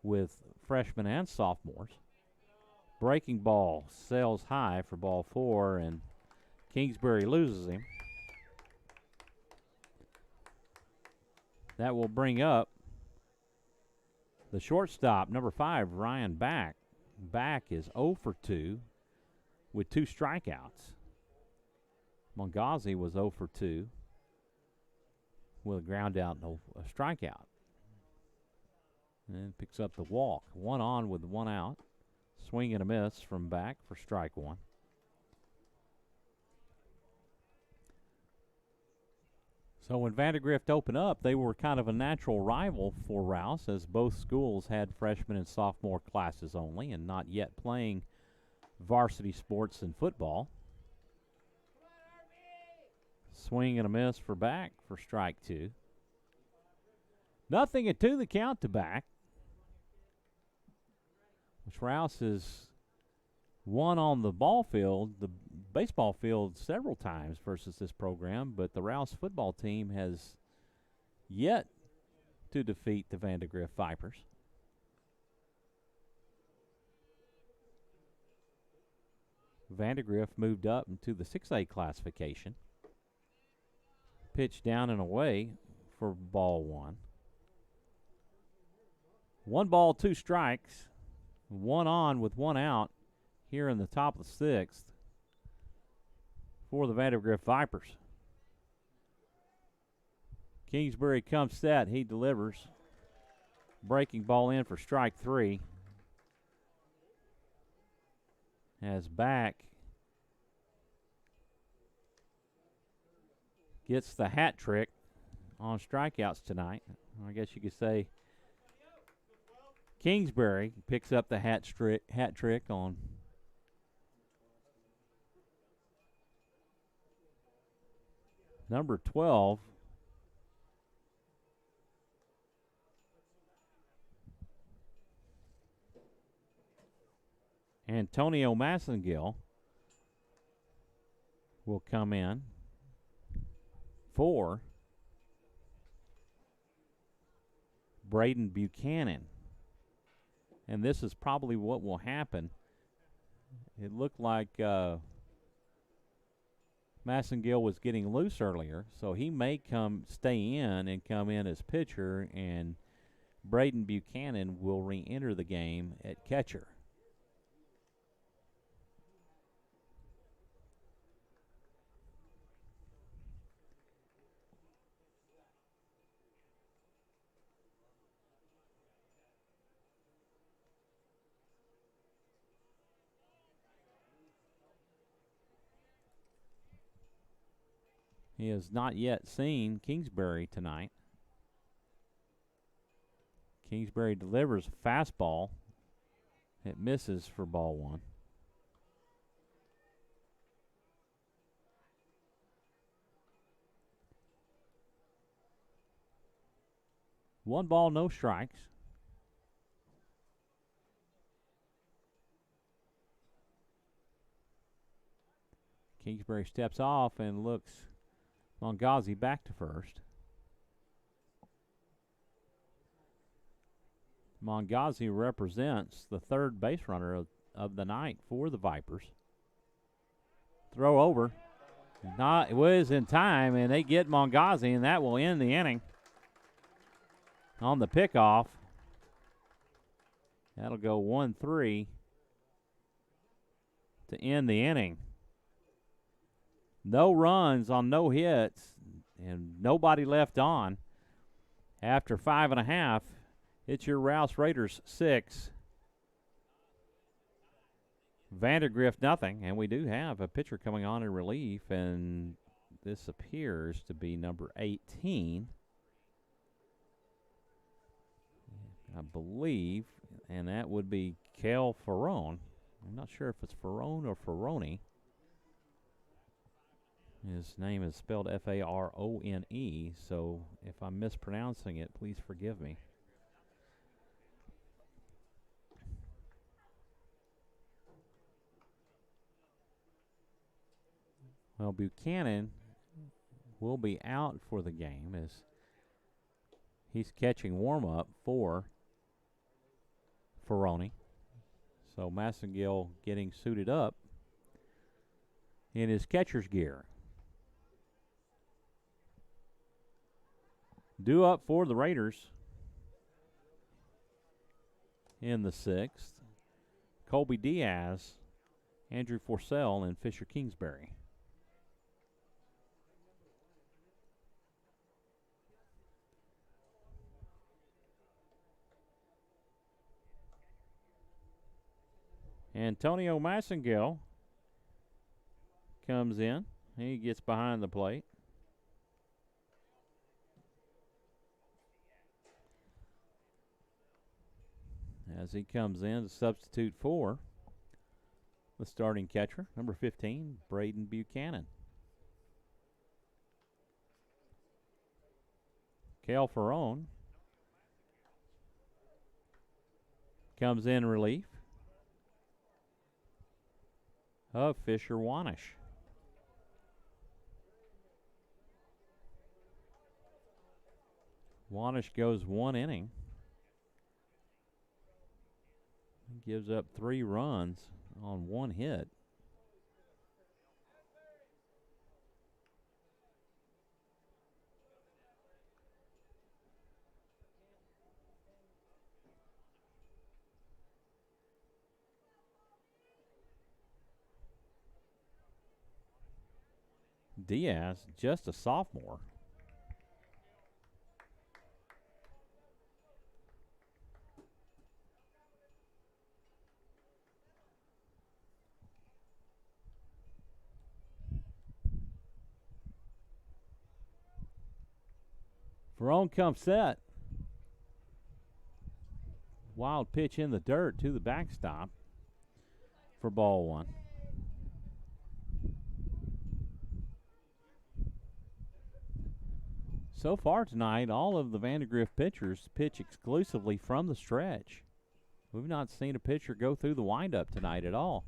with freshmen and sophomores. Breaking ball sails high for ball four, and Kingsbury loses him. That will bring up the shortstop, number 5, Ryan Back. Back is 0 for 2. With 2 strikeouts. Bongazi was 0 for 2 with a ground out and a strikeout. And picks up the walk. 1 on with 1 out. Swing and a miss from Back for strike one. So when Vandegrift opened up, they were kind of a natural rival for Rouse, as both schools had freshman and sophomore classes only and not yet playing varsity sports and football. Swing and a miss for Back for strike two. 0-2 the count to Back, which Rouse has won on the ball field, the baseball field, several times versus this program, but the Rouse football team has yet to defeat the Vandegrift Vipers. Vandegrift moved up into the 6A classification. Pitch down and away for ball one. 1 ball, 2 strikes. 1 on with 1 out here in the top of the 6th for the Vandegrift Vipers. Kingsbury comes set. He delivers. Breaking ball in for strike 3. As Back gets the hat trick on strikeouts tonight. I guess you could say Kingsbury picks up the hat trick on number 12. Antonio Massengill will come in for Braden Buchanan. And this is probably what will happen. It looked like Massengill was getting loose earlier, so he may stay in and come in as pitcher, and Braden Buchanan will re-enter the game at catcher. He has not yet seen Kingsbury tonight. Kingsbury delivers a fastball. It misses for ball one. One ball, no strikes. Kingsbury steps off and looks Mongazi back to first. Mongazi represents the third base runner of the night for the Vipers. Throw over. It was in time, and they get Mongazi, and that will end the inning. On the pickoff, that'll go 1-3 to end the inning. No runs on no hits and nobody left on. After 5.5, it's your Rouse Raiders 6. Vandegrift nothing, and we do have a pitcher coming on in relief, and this appears to be number 18, I believe, and that would be Kel Ferrone. I'm not sure if it's Ferrone or Ferrone. His name is spelled F-A-R-O-N-E, so if I'm mispronouncing it, please forgive me. Well, Buchanan will be out for the game as he's catching warm-up for Ferrone. So Massengill getting suited up in his catcher's gear. Due up for the Raiders in the 6th, Colby Diaz, Andrew Forsell, and Fisher Kingsbury. Antonio Massengill comes in. He gets behind the plate. As he comes in to substitute for the starting catcher, number 15, Braden Buchanan. Kel Ferrone comes in relief of Fisher Wanish. Wanish goes 1 inning. Gives up 3 runs on 1 hit. Diaz, just a sophomore. Ferrone comes set. Wild pitch in the dirt to the backstop for ball 1. So far tonight, all of the Vandegrift pitchers pitch exclusively from the stretch. We've not seen a pitcher go through the windup tonight at all.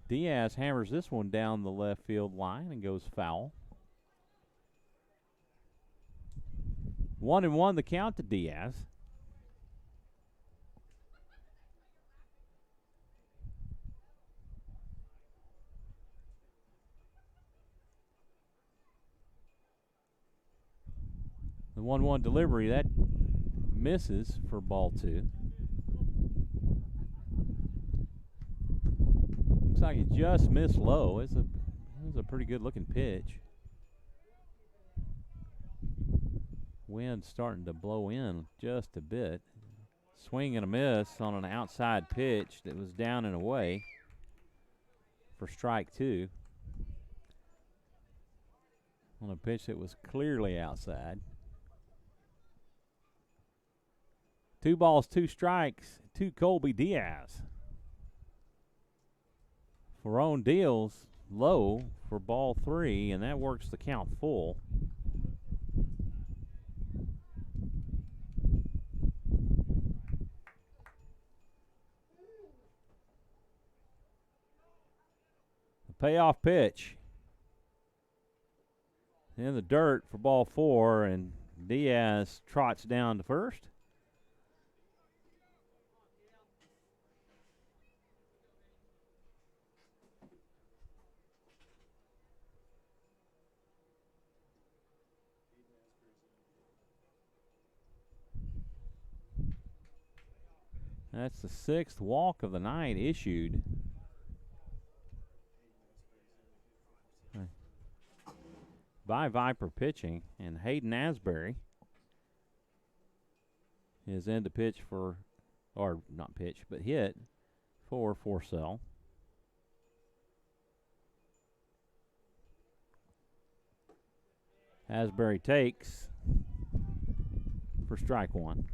Diaz hammers this one down the left field line and goes foul. 1-1 the count to Diaz. The 1-1 delivery, that misses for ball 2. Looks like it just missed low. It was a pretty good looking pitch. Wind starting to blow in just a bit. Swing and a miss on an outside pitch that was down and away for strike 2. On a pitch that was clearly outside. 2 balls, 2 strikes to Colby Diaz. Ferrone deals low for ball 3, and that works the count full. The payoff pitch in the dirt for ball 4, and Diaz trots down to first. That's the 6th walk of the night issued. By Viper pitching, and Hayden Asbury is in to pitch for, or not pitch, but hit for Forsell. Asbury takes for strike 1.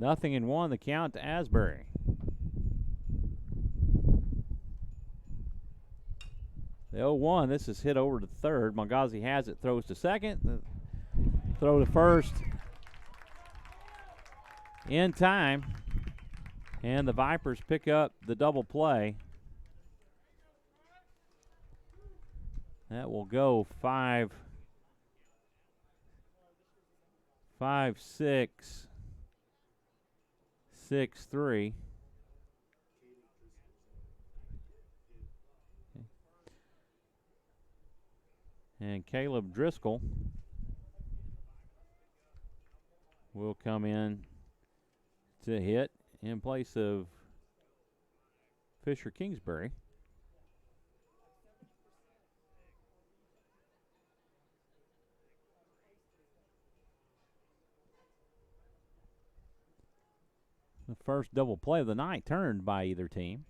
Nothing in 1, the count to Asbury. The 0-1, this is hit over to third. Mongazi has it, throws to second. Throw to first in time. And the Vipers pick up the double play. That will go 5-6. 6-3. And Caleb Driscoll will come in to hit in place of Fisher Kingsbury. The first double play of the night turned by either team.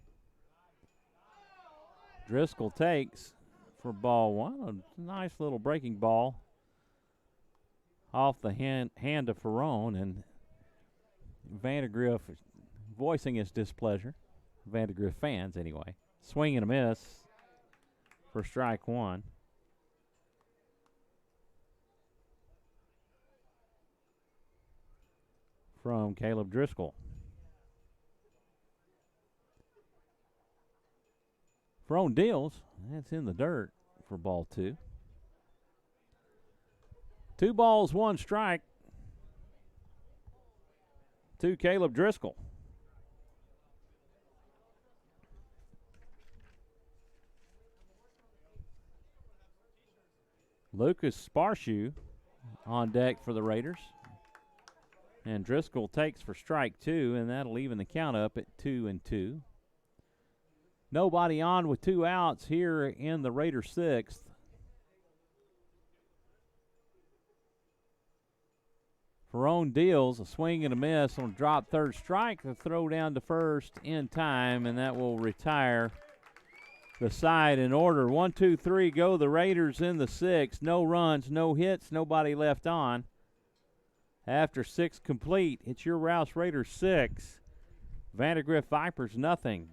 Driscoll takes for ball 1. A nice little breaking ball off the hand of Ferrone, and Vandegrift voicing his displeasure. Vandegrift fans, anyway. Swing and a miss for strike 1. From Caleb Driscoll. Ferrone deals. That's in the dirt for ball 2. 2 balls, 1 strike to Caleb Driscoll. Lucas Sparshoe on deck for the Raiders. And Driscoll takes for strike 2, and that'll even the count up at 2-2. Nobody on with 2 outs here in the Raiders' 6th. Ferrone deals a swing and a miss on drop third strike. The throw down to first in time, and that will retire the side in order. 1, 2, 3 go the Raiders in the 6th. No runs, no hits, nobody left on. After 6 complete, it's your Rouse Raiders 6. Vandegrift Vipers nothing.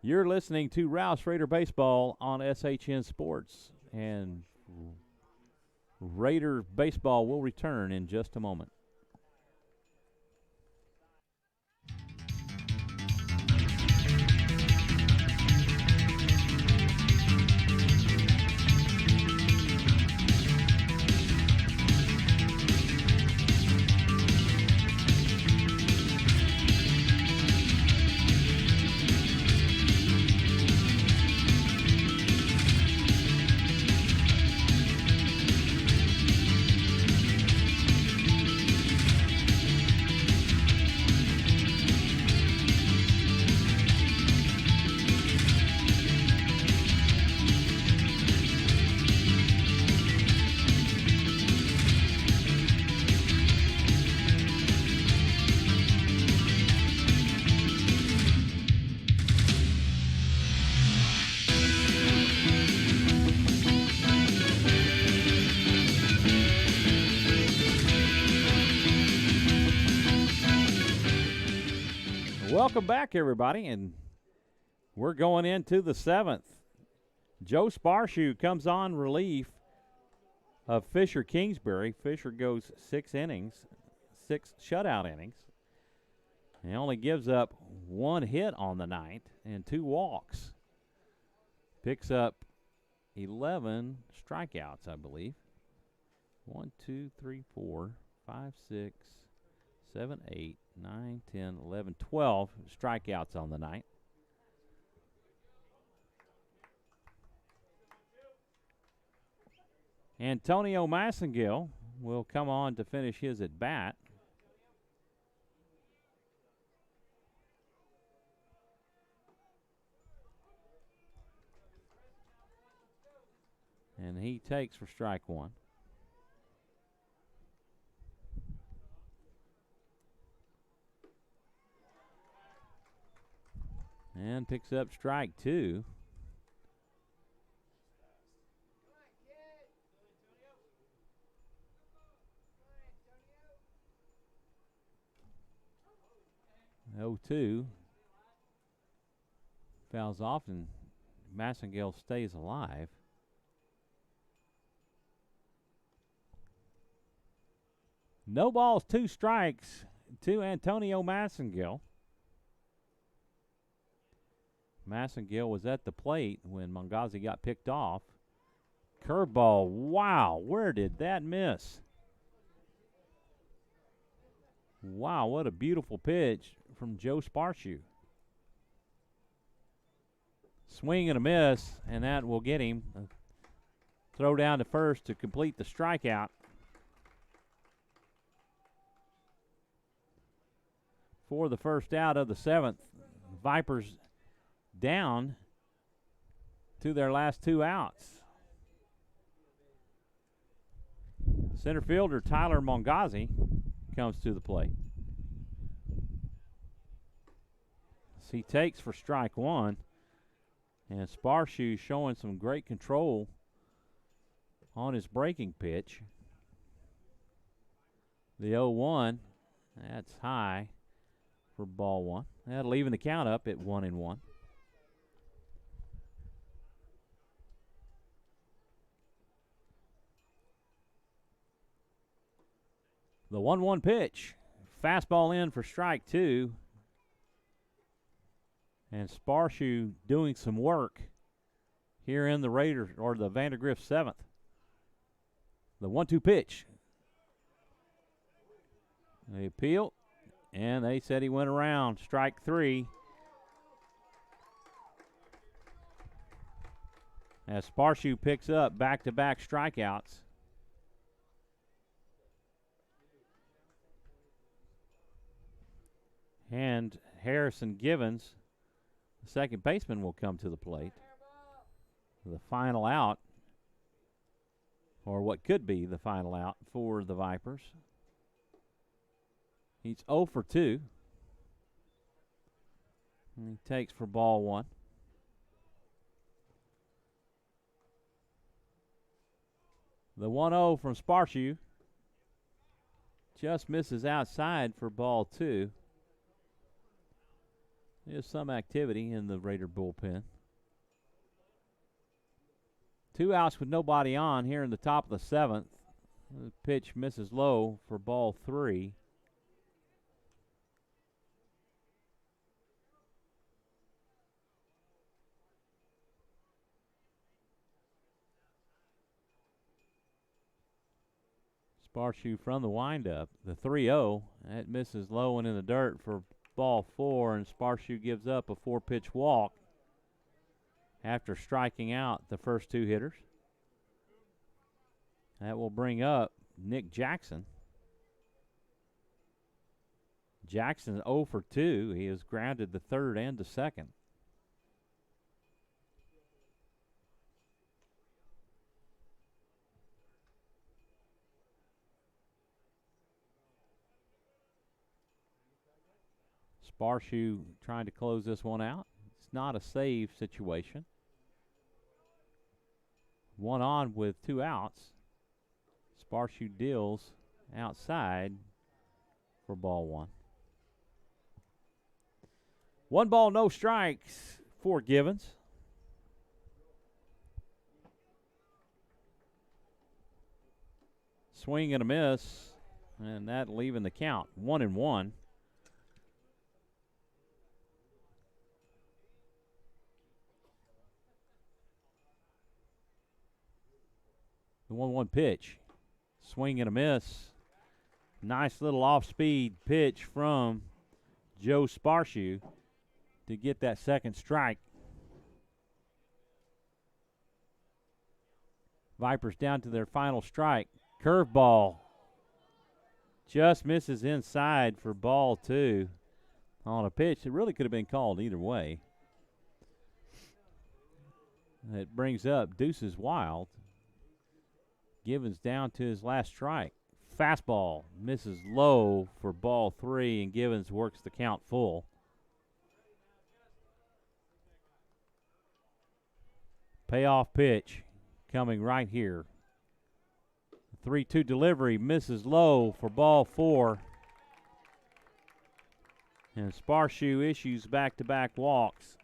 You're listening to Rouse Raider Baseball on SHN Sports, and Raider Baseball will return in just a moment. Welcome back, everybody, and we're going into the 7th. Joe Sparshoe comes on relief of Fisher Kingsbury. Fisher goes 6 innings, 6 shutout innings. He only gives up 1 hit on the night and 2 walks. Picks up 11 strikeouts, I believe. 1, 2, 3, 4, 5, 6, 7, 8, 9, 10, 11, 12 strikeouts on the night. Antonio Massengill will come on to finish his at bat. And he takes for strike 1. And picks up strike 2. Oh, 2. Fouls off and Massengill stays alive. No balls, 2 strikes to Antonio Massengill. Massengill was at the plate when Mongazi got picked off. Curveball, wow, where did that miss? Wow, what a beautiful pitch from Joe Sparshoe. Swing and a miss, and that will get him. Throw down to first to complete the strikeout. For the first out of the 7th, Vipers down to their last 2 outs. Center fielder Tyler Mongazi comes to the plate. He takes for strike 1, and Sparshoe showing some great control on his breaking pitch. The 0-1, that's high for ball 1. That'll even the count up at 1-1. The 1-1 pitch. Fastball in for strike 2. And Sparshoe doing some work here in the Raiders, or the Vandegrift 7th. The 1-2 pitch. They appeal, and they said he went around. Strike 3. As Sparshoe picks up back-to-back strikeouts. And Harrison Givens, the second baseman, will come to the plate. The final out, or what could be the final out for the Vipers. He's 0 for 2. And he takes for ball 1. The 1-0 from Sparshoe just misses outside for ball 2. There's some activity in the Raider bullpen. 2 outs with nobody on here in the top of the 7th. The pitch misses low for ball 3. Sparshoe from the windup. The 3-0. That misses low and in the dirt for ball 4, and Sparshoe gives up a 4-pitch walk after striking out the first 2 hitters. That will bring up Nick Jackson. Jackson 0 for 2. He has grounded the 3rd and the 2nd. Sparshoe trying to close this one out. It's not a save situation. 1 on with 2 outs. Sparshoe deals outside for ball 1. 1 ball, no strikes for Givens. Swing and a miss, and that leaving the count 1-1. The 1-1 pitch. Swing and a miss. Nice little off-speed pitch from Joe Sparshoe to get that 2nd strike. Vipers down to their final strike. Curveball. Just misses inside for ball 2 on a pitch that really could have been called either way. It brings up Deuces Wild. Givens down to his last strike. Fastball misses low for ball 3, and Givens works the count full. Payoff pitch coming right here. 3-2 delivery misses low for ball 4. And Sparshoe issues back-to-back walks.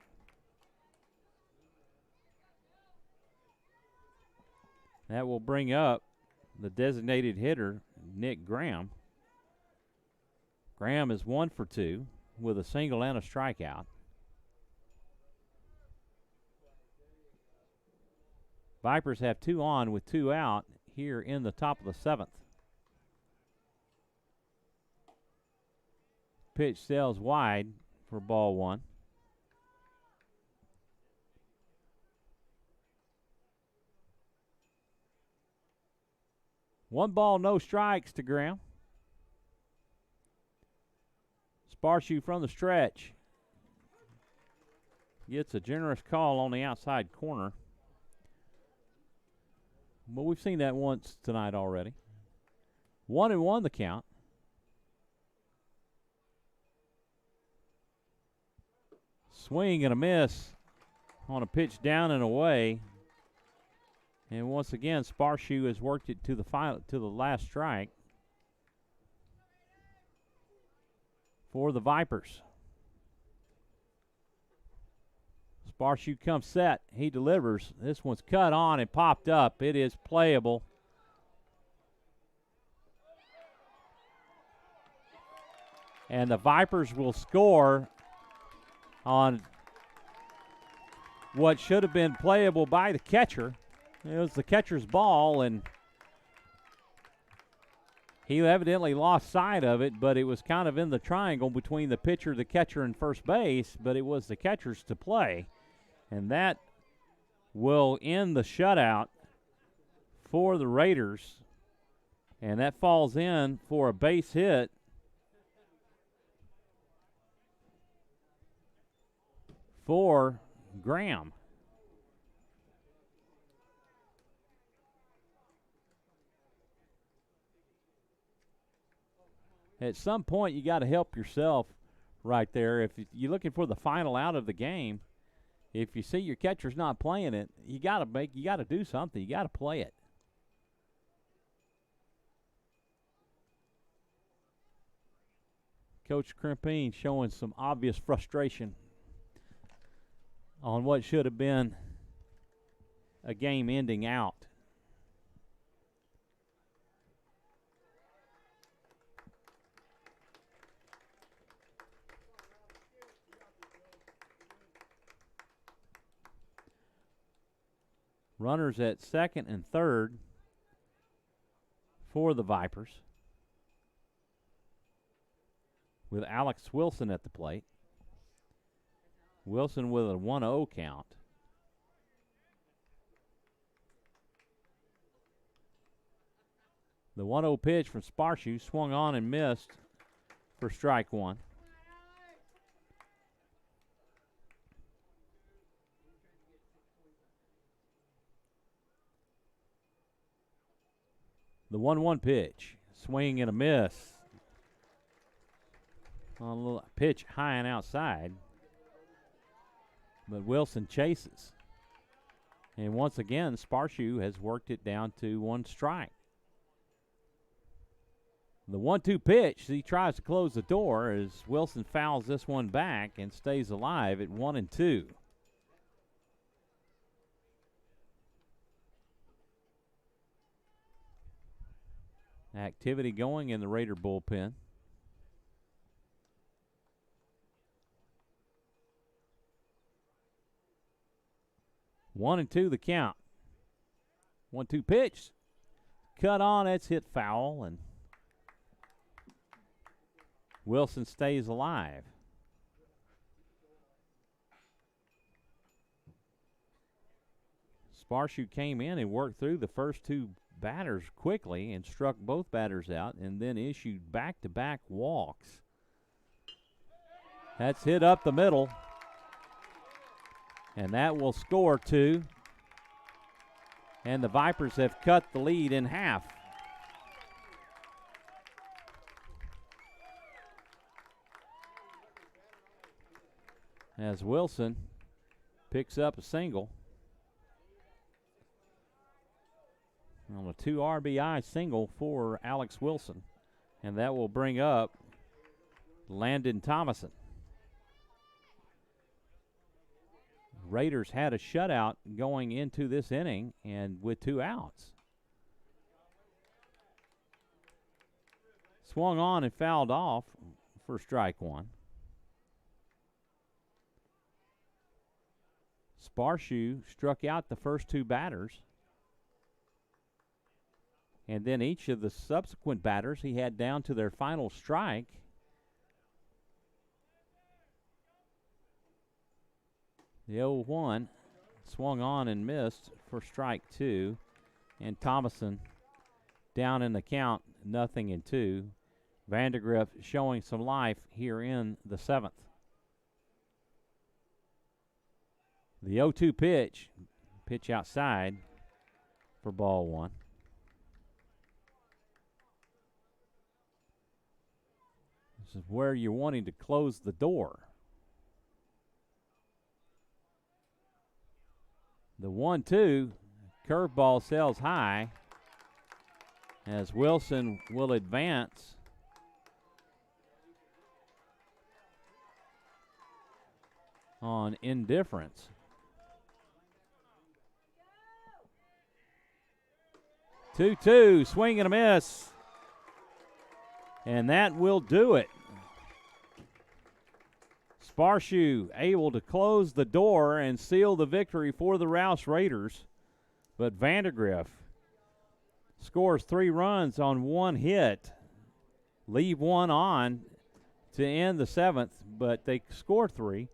That will bring up the designated hitter, Nick Graham. Graham is 1 for 2 with a single and a strikeout. Vipers have 2 on with 2 out here in the top of the 7th. Pitch sails wide for ball 1. One ball, no strikes to Graham. Sparshoe from the stretch. Gets a generous call on the outside corner. But we've seen that once tonight already. 1-1 the count. Swing and a miss on a pitch down and away. And once again, Sparshoe has worked it to the last strike for the Vipers. Sparshoe comes set. He delivers. This one's cut on and popped up. It is playable. And the Vipers will score on what should have been playable by the catcher. It was the catcher's ball, and he evidently lost sight of it, but it was kind of in the triangle between the pitcher, the catcher, and first base, but it was the catcher's to play. And that will end the shutout for the Raiders, and that falls in for a base hit for Graham. At some point, you got to help yourself right there. If you're looking for the final out of the game, if you see your catcher's not playing it, you got to do something. You got to play it. Coach Crimpine showing some obvious frustration on what should have been a game-ending out. Runners at second and third for the Vipers, with Alex Wilson at the plate. Wilson with a 1-0 count. The 1-0 pitch from Sparshoe swung on and missed for strike one. The 1-1 pitch, swing and a miss. On a little pitch high and outside. But Wilson chases. And once again, Sparshoe has worked it down to one strike. The 1-2 pitch, he tries to close the door as Wilson fouls this one back and stays alive at 1-2. Activity going in the Raider bullpen. One and two the count. 1-2 pitch. Cut on, it's hit foul, and Wilson stays alive. Sparshoe came in and worked through the first two batters quickly and struck both batters out and then issued back-to-back walks. That's hit up the middle, and that will score two. And the Vipers have cut the lead in half. As Wilson picks up a single on a 2 RBI single for Alex Wilson, and that will bring up Landon Thomason. Raiders had a shutout going into this inning and with 2 outs. Swung on and fouled off for strike one. Sparshoe struck out the first 2 batters. And then each of the subsequent batters he had down to their final strike. The 0-1 swung on and missed for strike 2. And Thomason down in the count, 0-2. Vandegrift showing some life here in the 7th. The 0-2 pitch outside for ball one. This is where you're wanting to close the door. The 1-2 curveball sails high as Wilson will advance. On indifference. Two, swing and a miss. And that will do it. Sparshoe able to close the door and seal the victory for the Rouse Raiders. But Vandegrift scores 3 runs on 1 hit. Leave 1 on to end the 7th, but they score 3.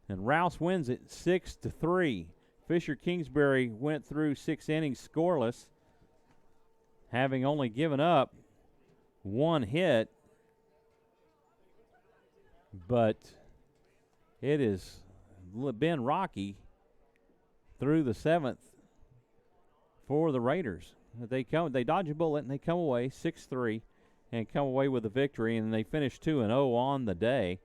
And Rouse wins it 6-3. Fisher Kingsbury went through 6 innings scoreless, having only given up 1 hit. But it has been rocky through the 7th for the Raiders. They dodge a bullet and they come away 6-3 and come away with a victory, and they finish 2-0 on the day.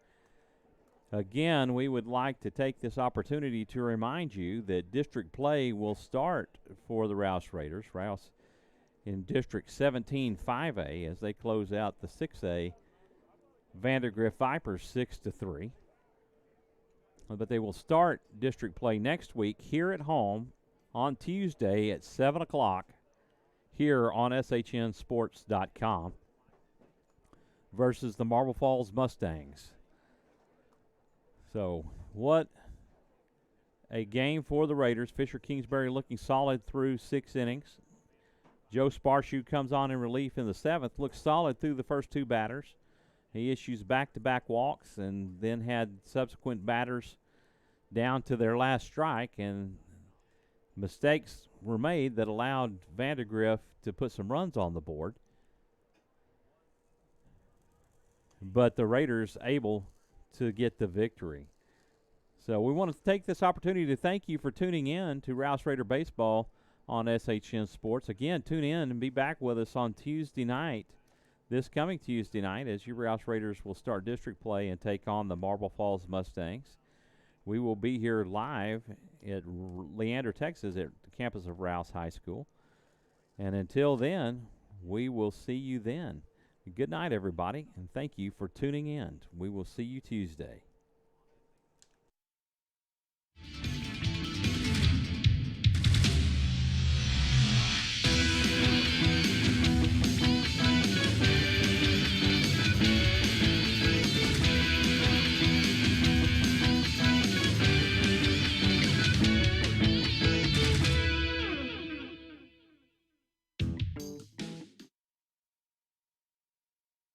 Again, we would like to take this opportunity to remind you that district play will start for the Rouse Raiders. Rouse in District 17 5A as they close out the 6A Vandegrift Vipers 6-3. but they will start district play next week here at home on Tuesday at 7 o'clock here on SHNSports.com versus the Marble Falls Mustangs. So what a game for the Raiders. Fisher Kingsbury looking solid through 6 innings. Joe Sparshoot comes on in relief in the 7th, looks solid through the first 2 batters. He issues back-to-back walks and then had subsequent batters down to their last strike, and mistakes were made that allowed Vandegrift to put some runs on the board. But the Raiders able to get the victory. So we want to take this opportunity to thank you for tuning in to Rouse Raider Baseball on SHN Sports. Again, tune in and be back with us on Tuesday night, this coming Tuesday night, as your Rouse Raiders will start district play and take on the Marble Falls Mustangs. We will be here live at Leander, Texas at the campus of Rouse High School. And until then, we will see you then. Good night, everybody, and thank you for tuning in. We will see you Tuesday.